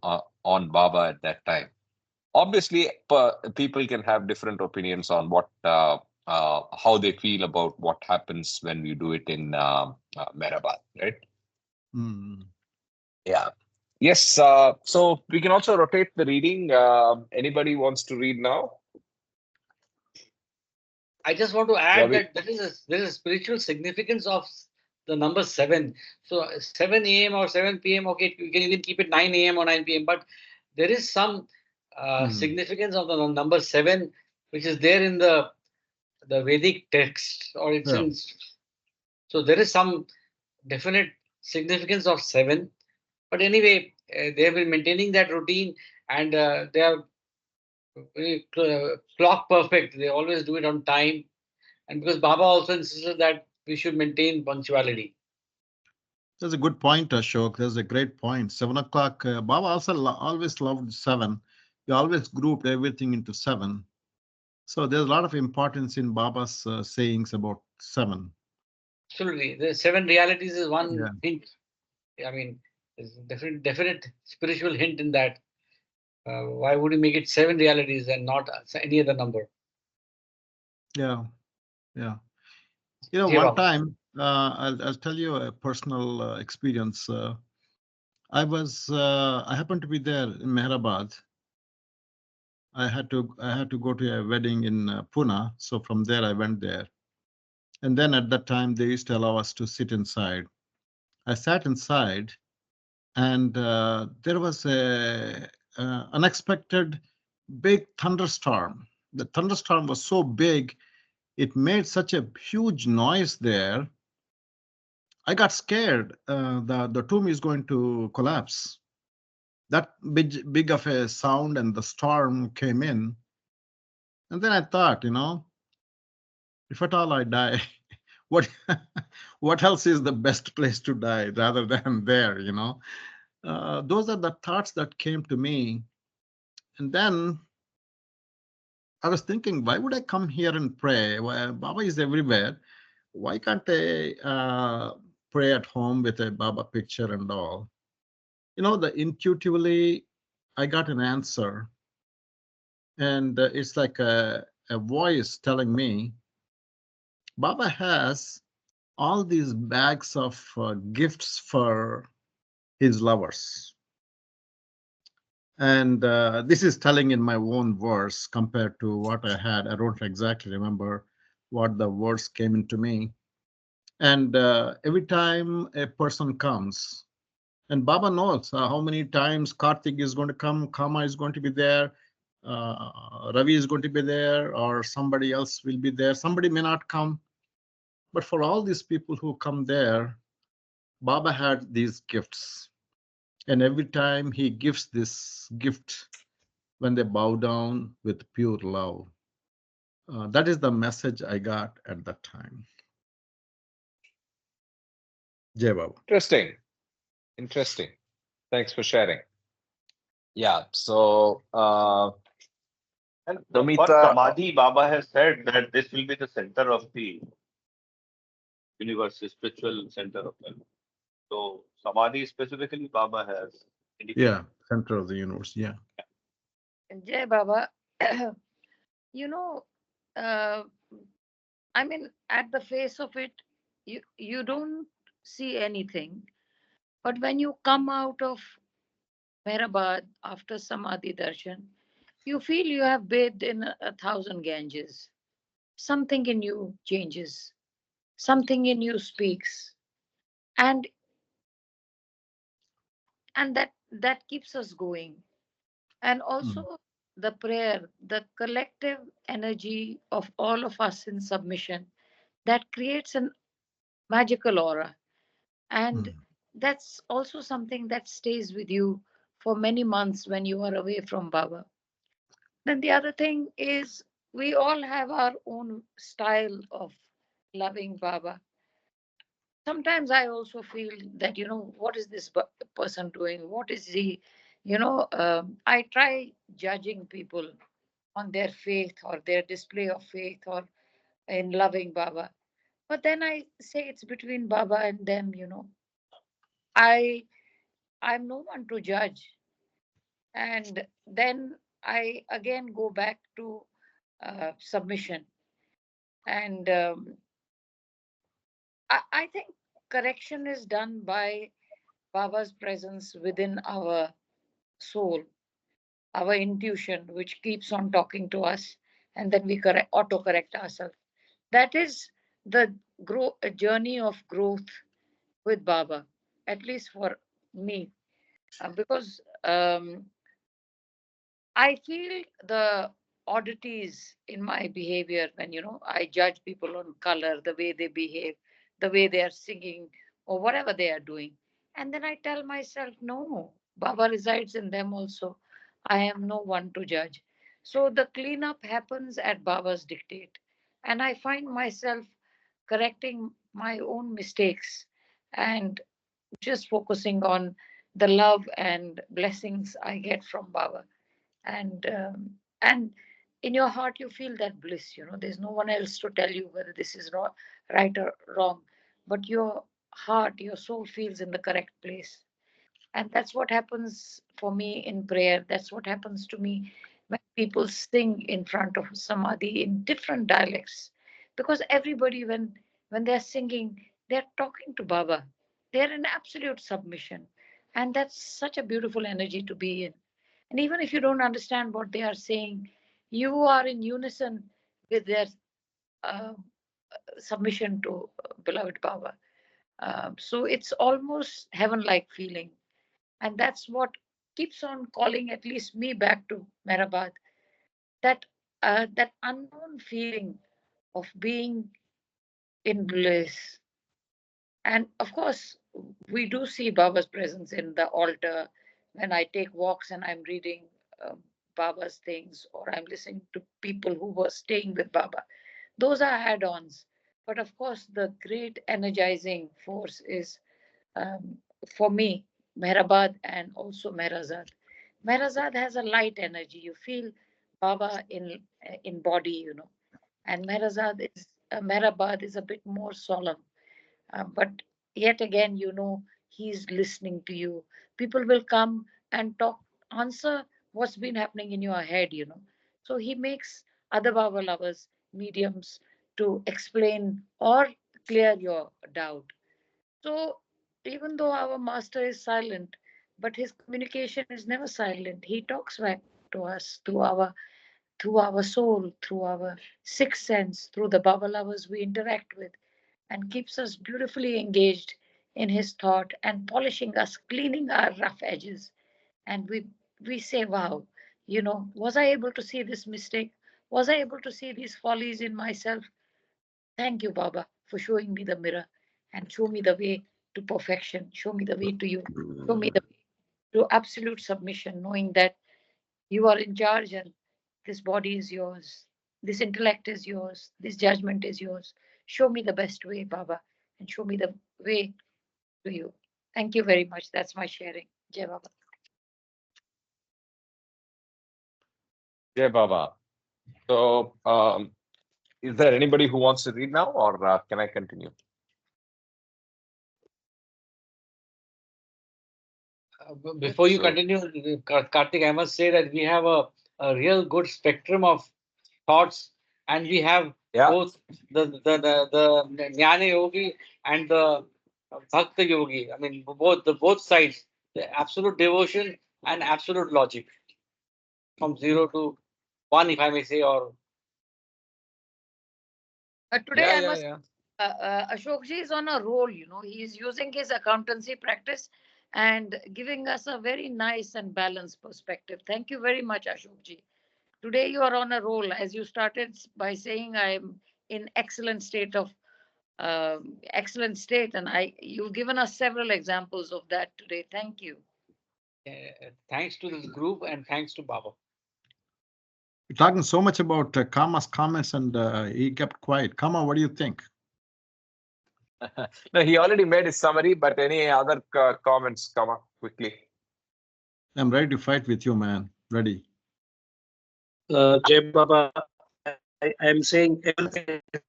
Baba at that time. Obviously, people can have different opinions on what how they feel about what happens when you do it in Mehrabad, right? Hmm. Yeah. Yes. So we can also rotate the reading. Anybody wants to read now? I just want to add Ravi? that there is a spiritual significance of the number seven. So 7 a.m. or 7 p.m. Okay, you can even keep it 9 a.m. or 9 p.m. But there is some Hmm. significance of the number seven, which is there in the Vedic text, or it's Yeah. in. So there is some definite significance of seven. But anyway, they have been maintaining that routine, and they are very clock perfect. They always do it on time. And because Baba also insisted that we should maintain punctuality. That's a good point, Ashok. That's a great point. 7 o'clock. Baba also always loved seven. He always grouped everything into seven. So there's a lot of importance in Baba's sayings about seven. Absolutely. The seven realities is one Yeah. hint. I mean, there's a definite spiritual hint in that. Why would you make it seven realities and not any other number? Yeah. Yeah. One Jeva. time, I'll tell you a personal experience. I happened to be there in Mehrabad. I had to go to a wedding in Pune. So from there, I went there. And then at that time, they used to allow us to sit inside. I sat inside, and there was a unexpected big thunderstorm. The thunderstorm was so big, it made such a huge noise there. I got scared. The tomb is going to collapse. That big of a sound, and the storm came in. And then I thought, if at all I die, what what else is the best place to die rather than there? Those are the thoughts that came to me. And then I was thinking, why would I come here and pray? Well, Baba is everywhere. Why can't I pray at home with a Baba picture and all? The intuitively I got an answer, and it's like a voice telling me, Baba has all these bags of gifts for his lovers. And this is telling in my own words compared to what I had. I don't exactly remember what the words came into me. And every time a person comes, and Baba knows how many times Karthik is going to come, Kama is going to be there, Ravi is going to be there, or somebody else will be there. Somebody may not come. But for all these people who come there, Baba had these gifts. And every time he gives this gift, when they bow down with pure love. That is the message I got at that time. Jai Baba. Interesting. Interesting. Thanks for sharing. Yeah. So, And for Namita, Samadhi, Baba has said that this will be the center of the universe, the spiritual center of life. So Samadhi specifically, Baba has indicated. Yeah, center of the universe. Yeah. Jai Baba, you know, uh, I mean, at the face of it, you don't see anything. But when you come out of Mehrabad after Samadhi Darshan, you feel you have bathed in a thousand Ganges. Something in you changes. Something in you speaks. And that keeps us going. And Mm, also the prayer, the collective energy of all of us in submission, that creates a magical aura. And mm, that's also something that stays with you for many months when you are away from Baba. Then the other thing is, we all have our own style of loving Baba. Sometimes I also feel that, what is this person doing? What is he? I try judging people on their faith or their display of faith or in loving Baba. But then I say it's between Baba and them. I I'm no one to judge. And then I again go back to submission. And I think correction is done by Baba's presence within our soul, our intuition, which keeps on talking to us, and then we auto correct ourselves. That is the a journey of growth with Baba, at least for me, because I feel the oddities in my behavior when I judge people on color, the way they behave, the way they are singing, or whatever they are doing. And then I tell myself, no, Baba resides in them also. I am no one to judge. So the cleanup happens at Baba's dictate. And I find myself correcting my own mistakes and just focusing on the love and blessings I get from Baba. And in your heart you feel that bliss. There's no one else to tell you whether this is wrong, right or wrong, but your heart, your soul feels in the correct place. And that's what happens for me in prayer. That's what happens to me when people sing in front of Samadhi in different dialects. Because everybody, when they're singing, they're talking to Baba. They're in absolute submission. And that's such a beautiful energy to be in. And even if you don't understand what they are saying, you are in unison with their uh, submission to beloved Baba. So it's almost heaven like feeling. And that's what keeps on calling at least me back to Mehrabad. That unknown feeling of being in bliss. And of course, we do see Baba's presence in the altar when I take walks and I'm reading Baba's things, or I'm listening to people who were staying with Baba. Those are add ons. But of course, the great energizing force is, um, for me, Mehrabad and also Mehrazad. Mehrazad has a light energy. You feel Baba in body. And Mehrabad is a bit more solemn. But yet again, he's listening to you. People will come and talk answer what's been happening in your head, So he makes other Baba lovers mediums to explain or clear your doubt. So even though our master is silent, but his communication is never silent. He talks back to us through our soul, through our sixth sense, through the Baba lovers we interact with, and keeps us beautifully engaged in his thought and polishing us, cleaning our rough edges. And we say, wow, was I able to see this mistake? Was I able to see these follies in myself? Thank you, Baba, for showing me the mirror and show me the way to perfection. Show me the way to you. Show me the way to absolute submission, knowing that you are in charge and this body is yours. This intellect is yours. This judgment is yours. Show me the best way, Baba, and show me the way to you. Thank you very much. That's my sharing. Jai Baba. Yeah, Baba. So, is there anybody who wants to read now, or can I continue? Before you So, continue, Karthik, I must say that we have a real good spectrum of thoughts, and we have yeah, both the Jnana Yogi and the Bhakta Yogi. I mean, both sides, the absolute devotion and absolute logic, from 0 to 1, if I may say, or Today, yeah, I yeah, must yeah. Ashokji is on a roll, He is using his accountancy practice and giving us a very nice and balanced perspective. Thank you very much, Ashokji. Today you are on a roll, as you started by saying I am in excellent state, and you've given us several examples of that today. Thank you. thanks to this group and thanks to Baba. You're talking so much about Kama's comments, and he kept quiet. Kama, what do you think? No, he already made his summary, but any other comments come up quickly? I'm ready to fight with you, man. Ready. Jay Baba, I am saying everything is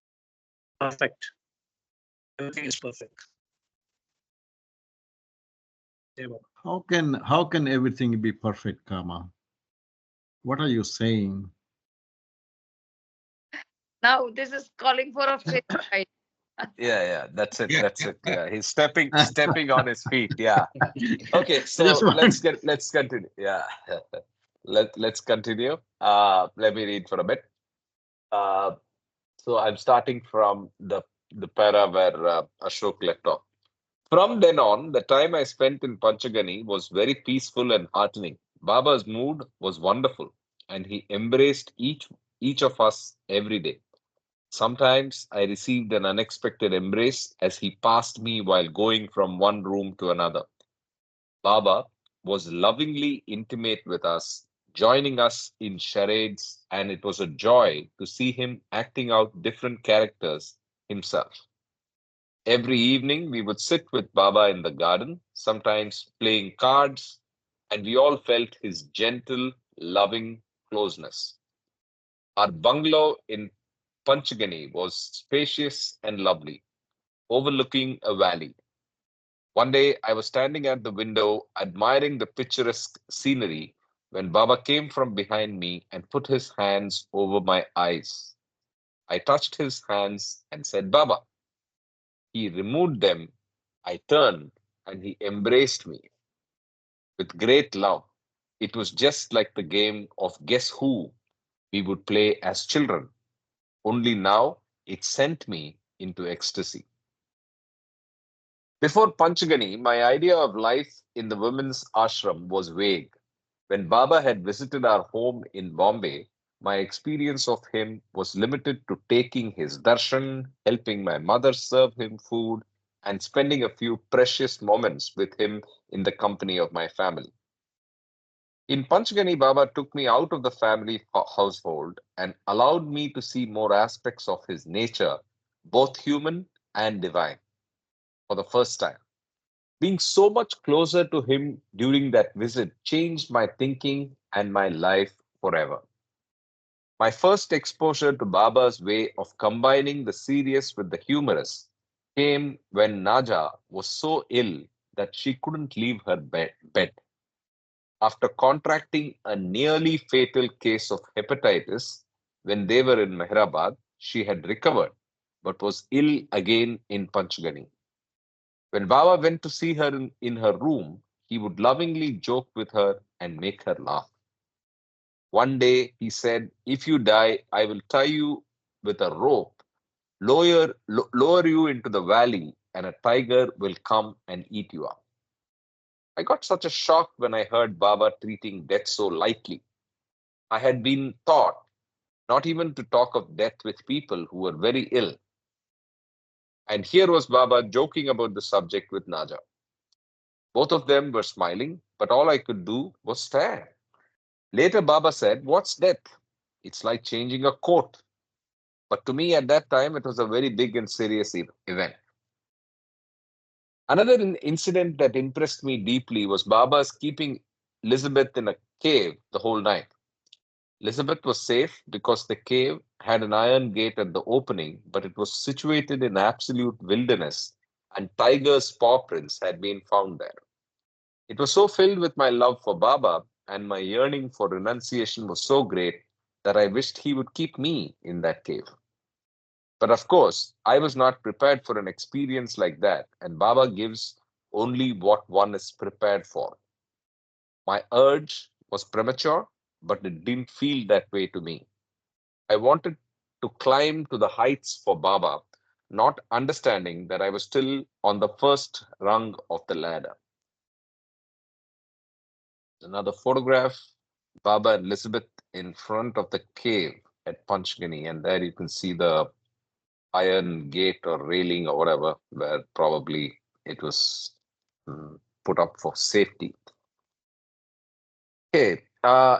perfect. Everything is perfect. Jay Baba. How can everything be perfect, Kama? What are you saying? Now this is calling for a fair fight. Yeah, that's it. That's it. Yeah, he's stepping on his feet. Yeah. Okay, I so just want. let's continue. Yeah. Let's continue. Let me read for a bit. Uh, so I'm starting from the para where Ashok left off. From then on, the time I spent in Panchagani was very peaceful and heartening. Baba's mood was wonderful, and he embraced each of us every day. Sometimes I received an unexpected embrace as he passed me while going from one room to another. Baba was lovingly intimate with us, joining us in charades, and it was a joy to see him acting out different characters himself. Every evening, we would sit with Baba in the garden, sometimes playing cards, and we all felt his gentle, loving closeness. Our bungalow in Panchgani was spacious and lovely, overlooking a valley. One day, I was standing at the window admiring the picturesque scenery when Baba came from behind me and put his hands over my eyes. I touched his hands and said, Baba. He removed them. I turned and he embraced me with great love. It was just like the game of Guess Who we would play as children, only now it sent me into ecstasy. Before Panchgani, my idea of life in the women's ashram was vague. When Baba had visited our home in Bombay, my experience of him was limited to taking his darshan, helping my mother serve him food, and spending a few precious moments with him in the company of my family. In Panchgani, Baba took me out of the family household and allowed me to see more aspects of his nature, both human and divine, for the first time. Being so much closer to him during that visit changed my thinking and my life forever. My first exposure to Baba's way of combining the serious with the humorous came when Naja was so ill that she couldn't leave her bed. After contracting a nearly fatal case of hepatitis when they were in Mehrabad, she had recovered but was ill again in Panchgani. When Baba went to see her in her room, he would lovingly joke with her and make her laugh. One day he said, "If you die, I will tie you with a rope, lower you into the valley, and a tiger will come and eat you up." I got such a shock when I heard Baba treating death so lightly. I had been taught not even to talk of death with people who were very ill. And here was Baba joking about the subject with Naja. Both of them were smiling, but all I could do was stare. Later, Baba said, "What's death? It's like changing a coat." But to me at that time, it was a very big and serious event. Another incident that impressed me deeply was Baba's keeping Elizabeth in a cave the whole night. Elizabeth was safe because the cave had an iron gate at the opening, but it was situated in absolute wilderness, and tigers' paw prints had been found there. It was so filled with my love for Baba, and my yearning for renunciation was so great that I wished he would keep me in that cave. But of course, I was not prepared for an experience like that, and Baba gives only what one is prepared for. My urge was premature, but it didn't feel that way to me. I wanted to climb to the heights for Baba, not understanding that I was still on the first rung of the ladder. Another photograph, Baba and Elizabeth in front of the cave at Panchgani, and there you can see the iron gate or railing or whatever, where probably it was put up for safety. Okay,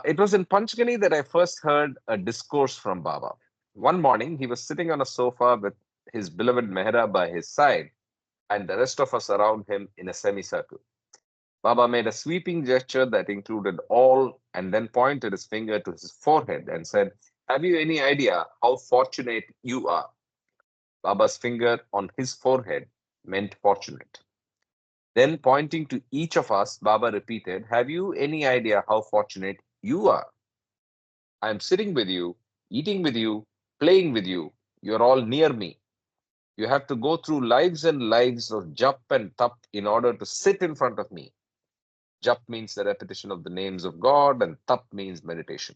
it was in Panchgani that I first heard a discourse from Baba. One morning, he was sitting on a sofa with his beloved Mehra by his side and the rest of us around him in a semicircle. Baba made a sweeping gesture that included all and then pointed his finger to his forehead and said, "Have you any idea how fortunate you are?" Baba's finger on his forehead meant fortunate. Then, pointing to each of us, Baba repeated, "Have you any idea how fortunate you are? I am sitting with you, eating with you, playing with you. You're all near me. You have to go through lives and lives of jap and tap in order to sit in front of me." Jap means the repetition of the names of God, and tap means meditation.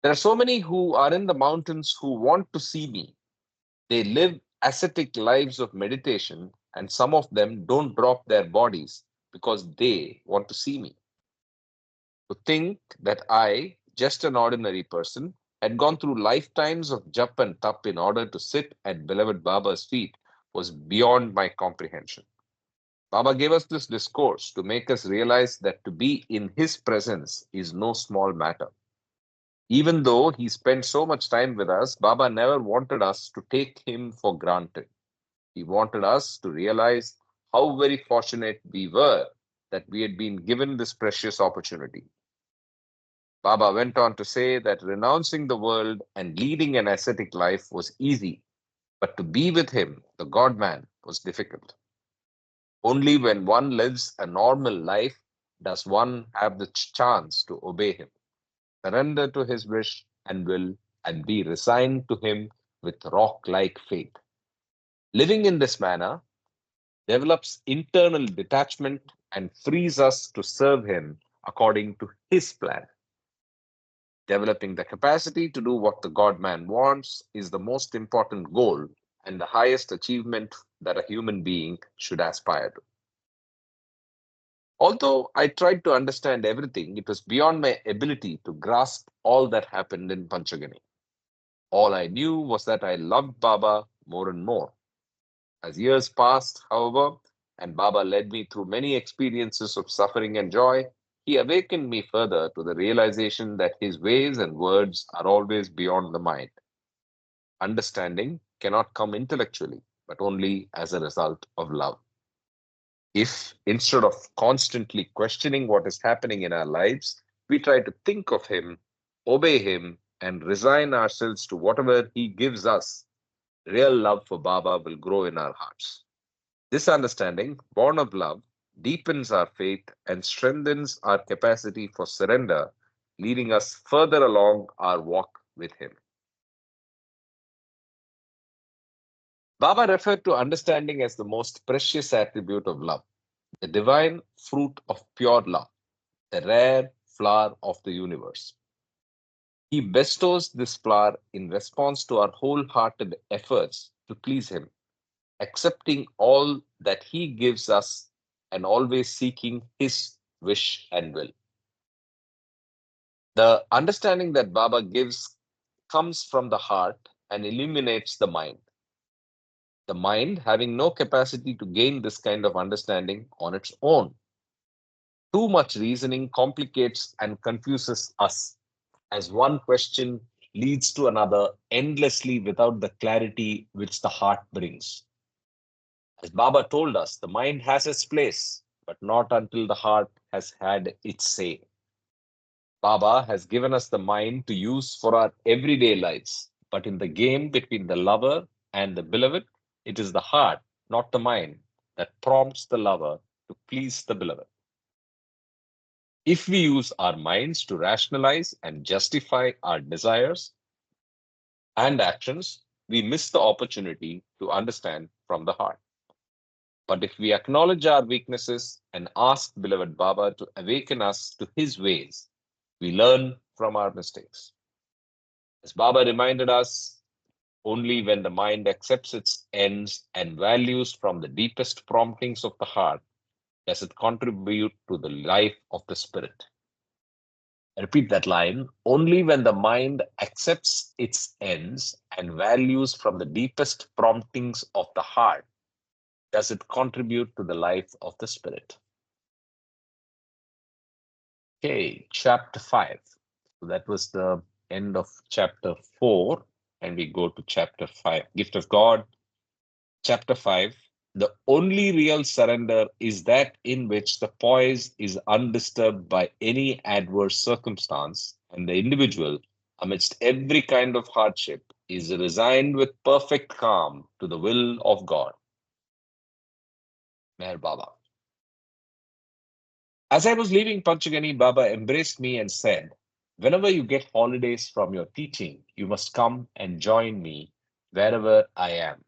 There are so many who are in the mountains who want to see me. They live ascetic lives of meditation, and some of them don't drop their bodies because they want to see me. To think that I, just an ordinary person, had gone through lifetimes of jap and tap in order to sit at beloved Baba's feet was beyond my comprehension. Baba gave us this discourse to make us realize that to be in his presence is no small matter. Even though he spent so much time with us, Baba never wanted us to take him for granted. He wanted us to realize how very fortunate we were that we had been given this precious opportunity. Baba went on to say that renouncing the world and leading an ascetic life was easy, but to be with him, the God man, was difficult. Only when one lives a normal life does one have the chance to obey him, surrender to his wish and will, and be resigned to him with rock like faith. Living in this manner develops internal detachment and frees us to serve him according to his plan. Developing the capacity to do what the God man wants is the most important goal and the highest achievement that a human being should aspire to. Although I tried to understand everything, it was beyond my ability to grasp all that happened in Panchagani. All I knew was that I loved Baba more and more. As years passed, however, and Baba led me through many experiences of suffering and joy, he awakened me further to the realization that his ways and words are always beyond the mind. Understanding cannot come intellectually, but only as a result of love. If instead of constantly questioning what is happening in our lives, we try to think of him, obey him, and resign ourselves to whatever he gives us, real love for Baba will grow in our hearts. This understanding, born of love, deepens our faith, and strengthens our capacity for surrender, leading us further along our walk with Him. Baba referred to understanding as the most precious attribute of love, the divine fruit of pure love, the rare flower of the universe. He bestows this flower in response to our wholehearted efforts to please Him, accepting all that He gives us and always seeking His wish and will. The understanding that Baba gives comes from the heart and illuminates the mind. The mind having no capacity to gain this kind of understanding on its own. Too much reasoning complicates and confuses us, as one question leads to another endlessly without the clarity which the heart brings. As Baba told us, the mind has its place, but not until the heart has had its say. Baba has given us the mind to use for our everyday lives, but in the game between the lover and the beloved, it is the heart, not the mind, that prompts the lover to please the beloved. If we use our minds to rationalize and justify our desires and actions, we miss the opportunity to understand from the heart. But if we acknowledge our weaknesses and ask beloved Baba to awaken us to his ways, we learn from our mistakes. As Baba reminded us, only when the mind accepts its ends and values from the deepest promptings of the heart does it contribute to the life of the spirit. I repeat that line. Only when the mind accepts its ends and values from the deepest promptings of the heart does it contribute to the life of the spirit. Okay, chapter 5. So that was the end of chapter 4, and we go to chapter 5. Gift of God, chapter 5. The only real surrender is that in which the poise is undisturbed by any adverse circumstance, and the individual, amidst every kind of hardship, is resigned with perfect calm to the will of God. Meher Baba. As I was leaving Panchagani, Baba embraced me and said, "Whenever you get holidays from your teaching, you must come and join me wherever I am."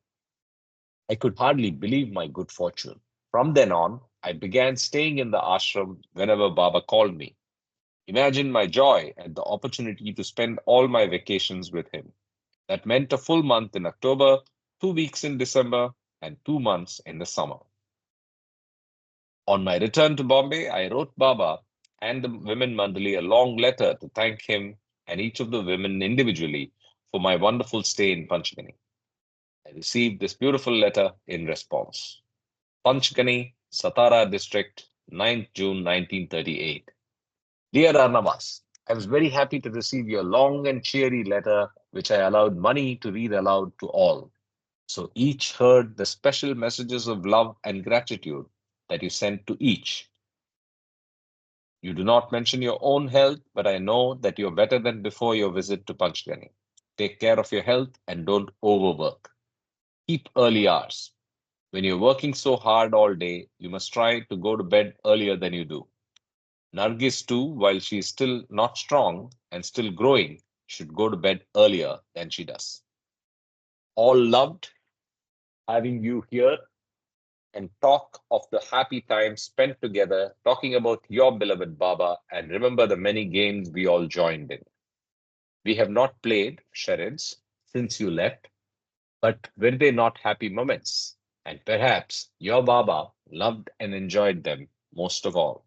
I could hardly believe my good fortune. From then on, I began staying in the ashram whenever Baba called me. Imagine my joy at the opportunity to spend all my vacations with him. That meant a full month in October, 2 weeks in December, and 2 months in the summer. On my return to Bombay, I wrote Baba and the Women Mandali a long letter to thank him and each of the women individually for my wonderful stay in Panchgani. I received this beautiful letter in response. Panchgani, Satara district, 9th June 1938. Dear Arnawaz, I was very happy to receive your long and cheery letter, which I allowed Mani to read aloud to all. So each heard the special messages of love and gratitude that you sent to each. You do not mention your own health, but I know that you're better than before your visit to Panchgani. Take care of your health and don't overwork. Keep early hours. When you're working so hard all day, you must try to go to bed earlier than you do. Nargis, too, while she is still not strong and still growing, should go to bed earlier than she does. All loved having you here and talk of the happy times spent together talking about your beloved Baba and remember the many games we all joined in. We have not played charades since you left, but were they not happy moments? And perhaps your Baba loved and enjoyed them most of all.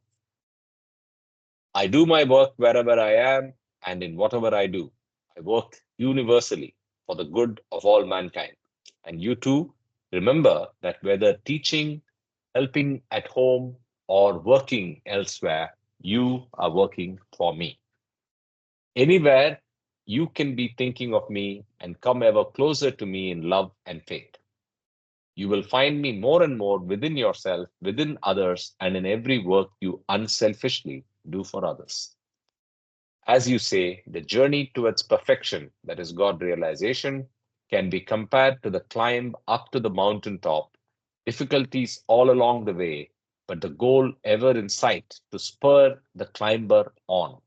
I do my work wherever I am and in whatever I do. I work universally for the good of all mankind. And you too, remember that whether teaching, helping at home, or working elsewhere, you are working for me. Anywhere, you can be thinking of me and come ever closer to me in love and faith. You will find me more and more within yourself, within others, and in every work you unselfishly do for others. As you say, the journey towards perfection, that is God realization, can be compared to the climb up to the mountaintop, difficulties all along the way, but the goal ever in sight to spur the climber on.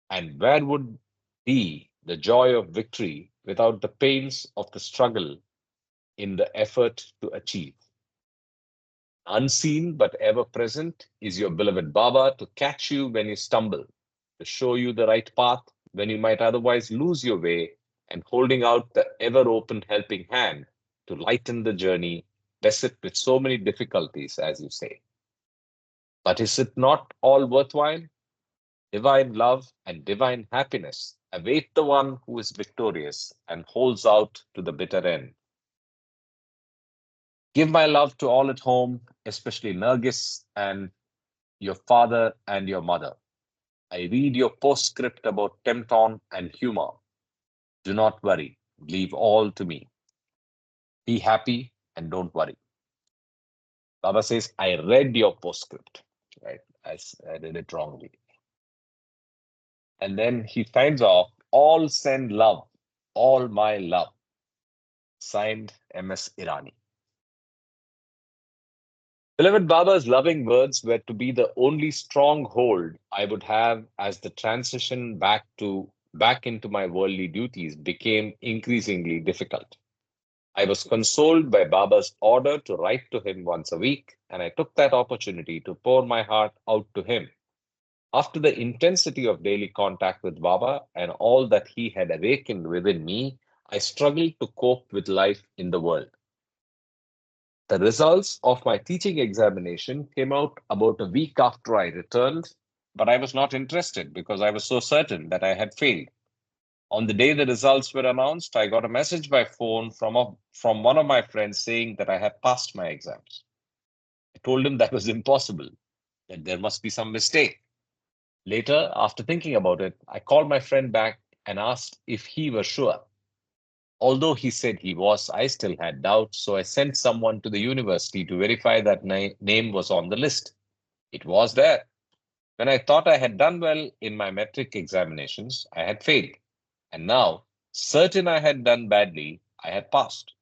And where would be the joy of victory without the pains of the struggle in the effort to achieve? Unseen but ever present is your beloved Baba to catch you when you stumble, to show you the right path when you might otherwise lose your way, and holding out the ever open helping hand to lighten the journey beset with so many difficulties, as you say. But is it not all worthwhile? Divine love and divine happiness await the one who is victorious and holds out to the bitter end. Give my love to all at home, especially Nergis and your father and your mother. I read your postscript about Tempton and humor. Do not worry. Leave all to me. Be happy and don't worry. Baba says, I read your postscript. Right? I did it wrongly. And then he signs off, all send love, all my love. Signed, M.S. Irani. Beloved Baba's loving words were to be the only stronghold I would have as the transition back into my worldly duties became increasingly difficult. I was consoled by Baba's order to write to him once a week, and I took that opportunity to pour my heart out to him. After the intensity of daily contact with Baba and all that he had awakened within me, I struggled to cope with life in the world. The results of my teaching examination came out about a week after I returned, but I was not interested because I was so certain that I had failed. On the day the results were announced, I got a message by phone from one of my friends saying that I had passed my exams. I told him that was impossible, that there must be some mistake. Later, after thinking about it, I called my friend back and asked if he were sure. Although he said he was, I still had doubts, so I sent someone to the university to verify that name was on the list. It was there. When I thought I had done well in my metric examinations, I had failed. And now, certain I had done badly, I had passed.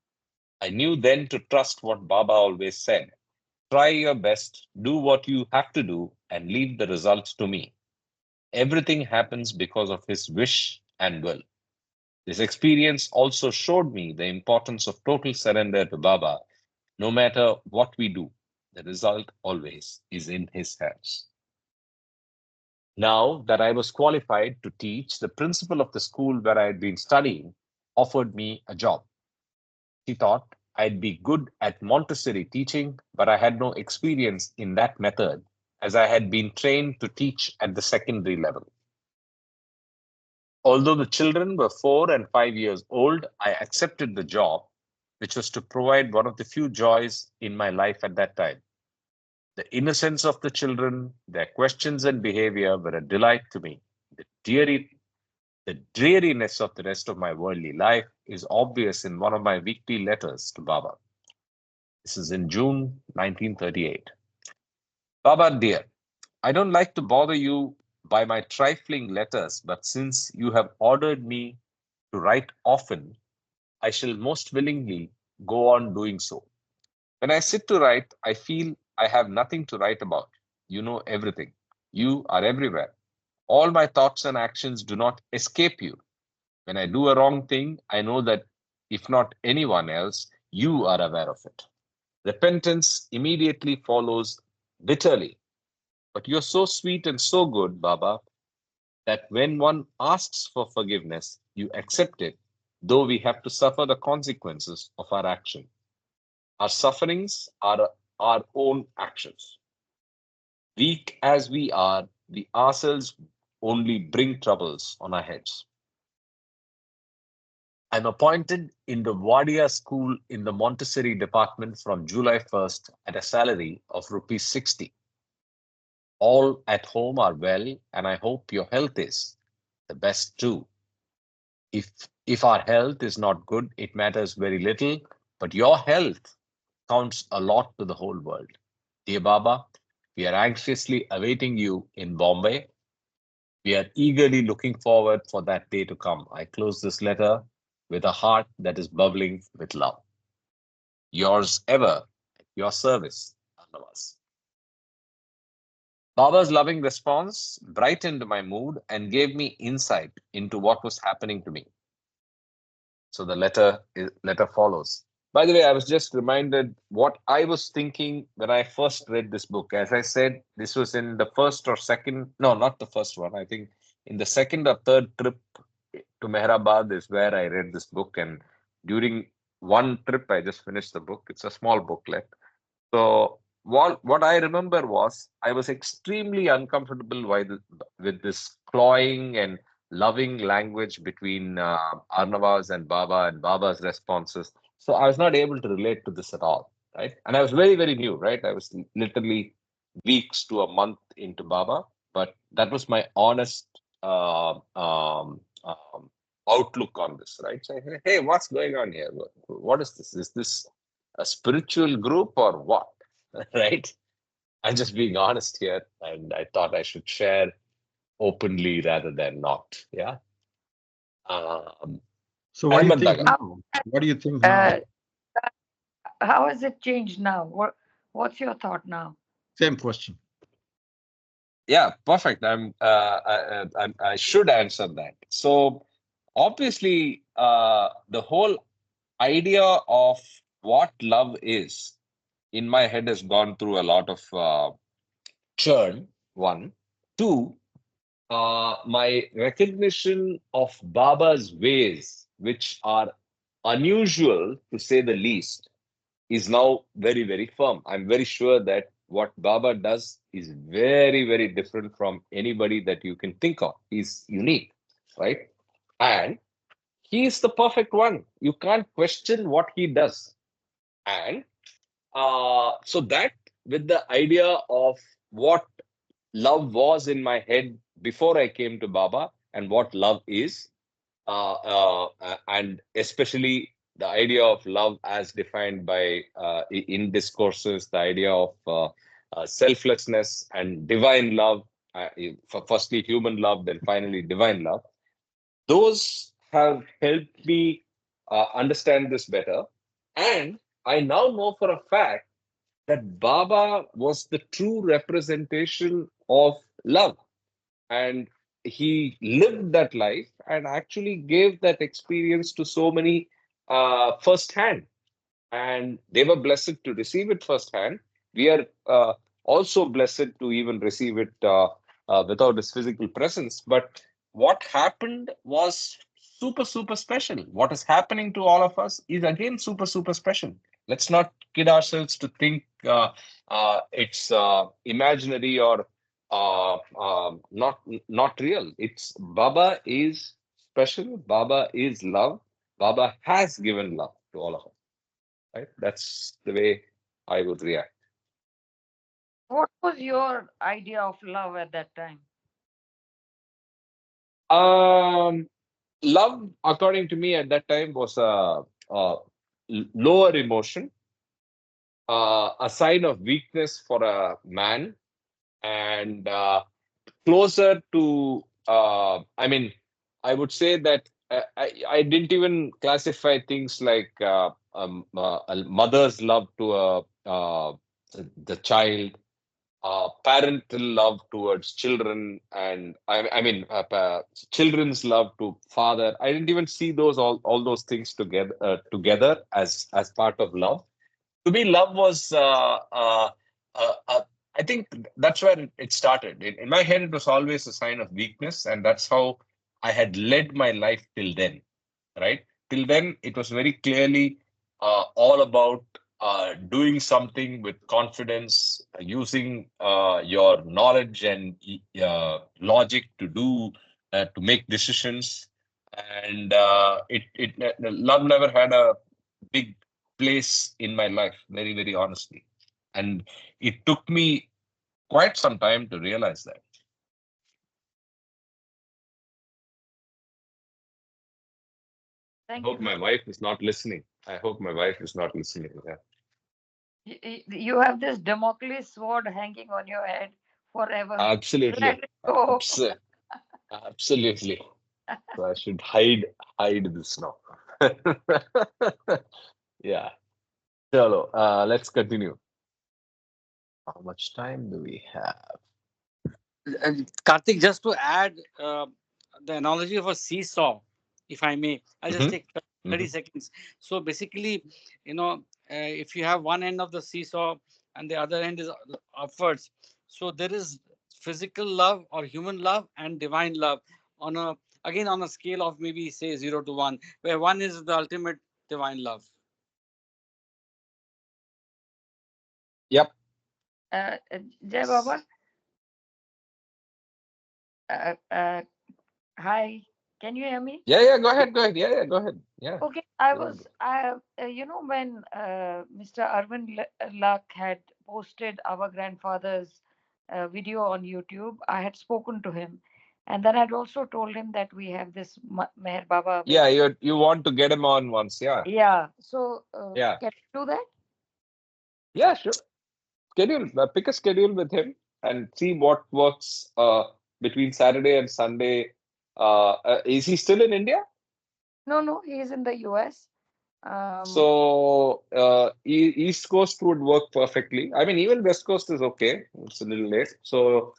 I knew then to trust what Baba always said. Try your best, do what you have to do, and leave the results to me. Everything happens because of his wish and will. This experience also showed me the importance of total surrender to Baba. No matter what we do, the result always is in his hands. Now that I was qualified to teach, the principal of the school where I had been studying offered me a job. She thought I'd be good at Montessori teaching, but I had no experience in that method as I had been trained to teach at the secondary level. Although the children were 4 and 5 years old, I accepted the job, which was to provide one of the few joys in my life at that time. The innocence of the children, their questions and behavior were a delight to me. The dreariness of the rest of my worldly life is obvious in one of my weekly letters to Baba. This is in June 1938. Baba dear, I don't like to bother you by my trifling letters, but since you have ordered me to write often, I shall most willingly go on doing so. When I sit to write, I feel I have nothing to write about. You know everything. You are everywhere. All my thoughts and actions do not escape you. When I do a wrong thing, I know that if not anyone else, you are aware of it. Repentance immediately follows bitterly. But you're so sweet and so good, Baba, that when one asks for forgiveness, you accept it, though we have to suffer the consequences of our action. Our sufferings are our own actions. Weak as we ourselves only bring troubles on our heads. I'm appointed in the Wadia school in the Montessori department from July 1st at a salary of rupees 60. All at home are well, and I hope your health is the best too. If our health is not good, it matters very little, but your health counts a lot to the whole world. Dear Baba, we are anxiously awaiting you in Bombay. We are eagerly looking forward for that day to come. I close this letter with a heart that is bubbling with love. Yours ever, at your service, Arnawaz. Baba's loving response brightened my mood and gave me insight into what was happening to me. So the letter follows. By the way, I was just reminded what I was thinking when I first read this book. As I said, this was in the first or second, no, not the first one. I think in the second or third trip to Mehrabad is where I read this book. And during one trip, I just finished the book. It's a small booklet. So what I remember was I was extremely uncomfortable with this clawing and loving language between Arnawaz and Baba's responses. So I was not able to relate to this at all, right? And I was very, very new, right? I was literally weeks to a month into Baba, but that was my honest outlook on this, right? So, hey, what's going on here? What is this? Is this a spiritual group or what? Right? I'm just being honest here, and I thought I should share openly rather than not. Yeah. So what do you Ahmed think Daga. now? What do you think now? Uh, how has it changed now? What's your thought now? Same question. Yeah, perfect. I should answer that. So obviously, the whole idea of what love is in my head has gone through a lot of churn. One, two. My recognition of Baba's ways, which are unusual to say the least, is now very, very firm. I'm very sure that what Baba does is very, very different from anybody that you can think of. He's unique, right? And he is the perfect one. You can't question what he does. And so that with the idea of what love was in my head before I came to Baba and what love is, and especially the idea of love as defined by in discourses, the idea of selflessness and divine love, for firstly human love, then finally divine love. Those have helped me understand this better, and I now know for a fact that Baba was the true representation of love. And he lived that life and actually gave that experience to so many firsthand. And they were blessed to receive it firsthand. We are also blessed to even receive it without his physical presence. But what happened was super, super special. What is happening to all of us is again super, super special. Let's not kid ourselves to think it's imaginary or not real. It's Baba is special. Baba is love. Baba has given love to all of us. Right? That's the way I would react. What was your idea of love at that time? Um, Love, according to me, at that time was a lower emotion, a sign of weakness for a man, and closer to. I mean, I would say that I didn't even classify things like a mother's love to the child, parental love towards children, and I mean children's love to father. I didn't even see those all those things together as part of love. To me, love was I think that's where it started. In my head, it was always a sign of weakness, and that's how I had led my life till then. Right till then, it was very clearly all about doing something with confidence, using your knowledge and logic to make decisions. And love never had a big place in my life, very, very honestly. And it took me quite some time to realize that. I Thank you. hope my wife is not listening. I hope my wife is not listening. Yeah. You have this Damocles sword hanging on your head forever. Absolutely. Let it go. Absolutely. So I should hide this now. Yeah. Chalo, let's continue. How much time do we have? Karthik, just to add the analogy of a seesaw, if I may, I'll just Hmm. take 30 seconds. So basically, if you have one end of the seesaw and the other end is upwards, so there is physical love or human love and divine love on a again on a scale of maybe say 0 to 1, where 1 is the ultimate divine love. Yep. Jai Baba, uh, uh, hi, can you hear me? Yeah, yeah, go ahead, go ahead. Yeah, yeah, go ahead. Yeah. Okay, Go ahead. when Mr. Arvind Luck had posted our grandfather's video on YouTube, I had spoken to him. And then I'd also told him that we have this Meher Baba Yeah, video. you want to get him on once. Yeah. Yeah, so Yeah. can you do that? Yeah, sure. Schedule, pick a schedule with him and see what works between Saturday and Sunday. Is he still in India? No, no, he is in the US. Um, So East Coast would work perfectly. I mean, even West Coast is okay. It's a little late. So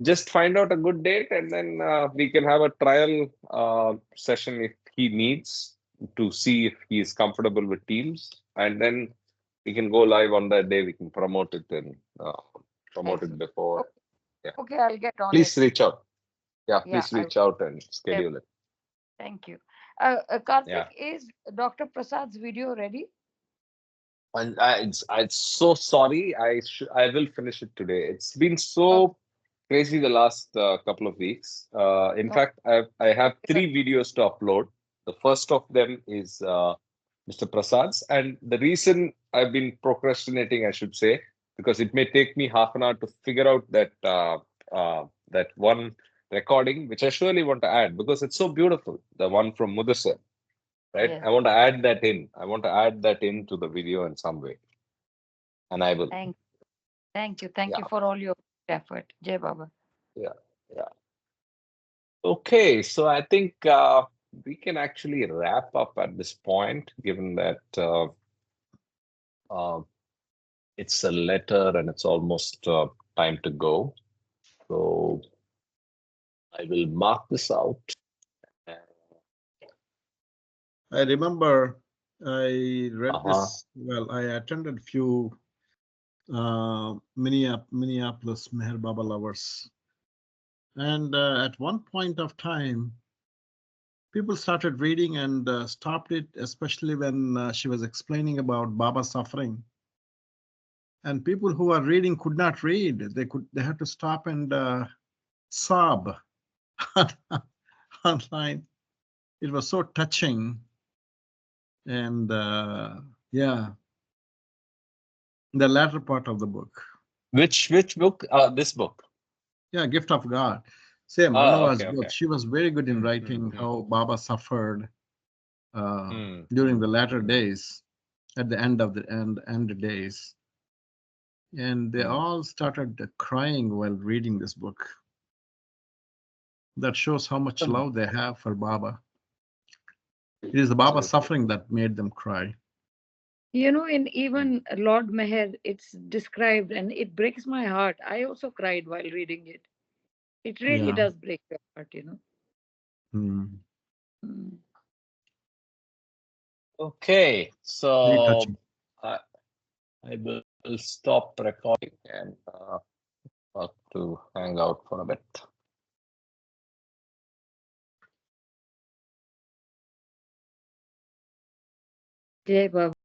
just find out a good date, and then we can have a trial session if he needs to see if he is comfortable with Teams, and then we can go live on that day. We can promote it Excellent. before. Okay, Yeah. okay, I'll get on it. Please reach out. Yeah, Yeah, please reach out and schedule it. thank you. Yeah. Karthik, is Dr. Prasad's video ready? And I'm so sorry. I will finish it today. It's been Okay, so crazy the last couple of weeks. In no, fact, I have good. three videos to upload. The first of them is Mr. Prasad's, and the reason I've been procrastinating, I should say, because it may take me half an hour to figure out that one recording, which I surely want to add because it's so beautiful. The one from Mudasar, right? Yes, I want to add that in. I want to add that into the video in some way, and I will. thank, thank you Yeah, for all your effort, Jai Baba. yeah, yeah. Okay, so I think we can actually wrap up at this point, given that uh, it's a letter and it's almost time to go. So I will mark this out. I remember I read Uh-huh. this. Well, I attended few Minneapolis Meher Baba lovers, and at one point of time, people started reading and stopped it, especially when she was explaining about Baba suffering. And people who are reading could not read. They had to stop and sob online. It was so touching. And yeah, the latter part of the book. Which book? This book. Yeah, Gift of God. Same, Ah, Arnawaz okay, book. okay. She was very good in writing Mm-hmm. how Baba suffered Mm, during the latter mm, days, at the end of the end days. And they mm. all started crying while reading this book. That shows how much love they have for Baba. It is the Baba Absolutely. suffering that made them cry. In Mm. even Lord Meher, it's described and it breaks my heart. I also cried while reading it. It really Yeah. does break your heart. Mm. Mm. Okay, Very so touching. I I will stop recording and have to hang out for a bit. Jai Baba.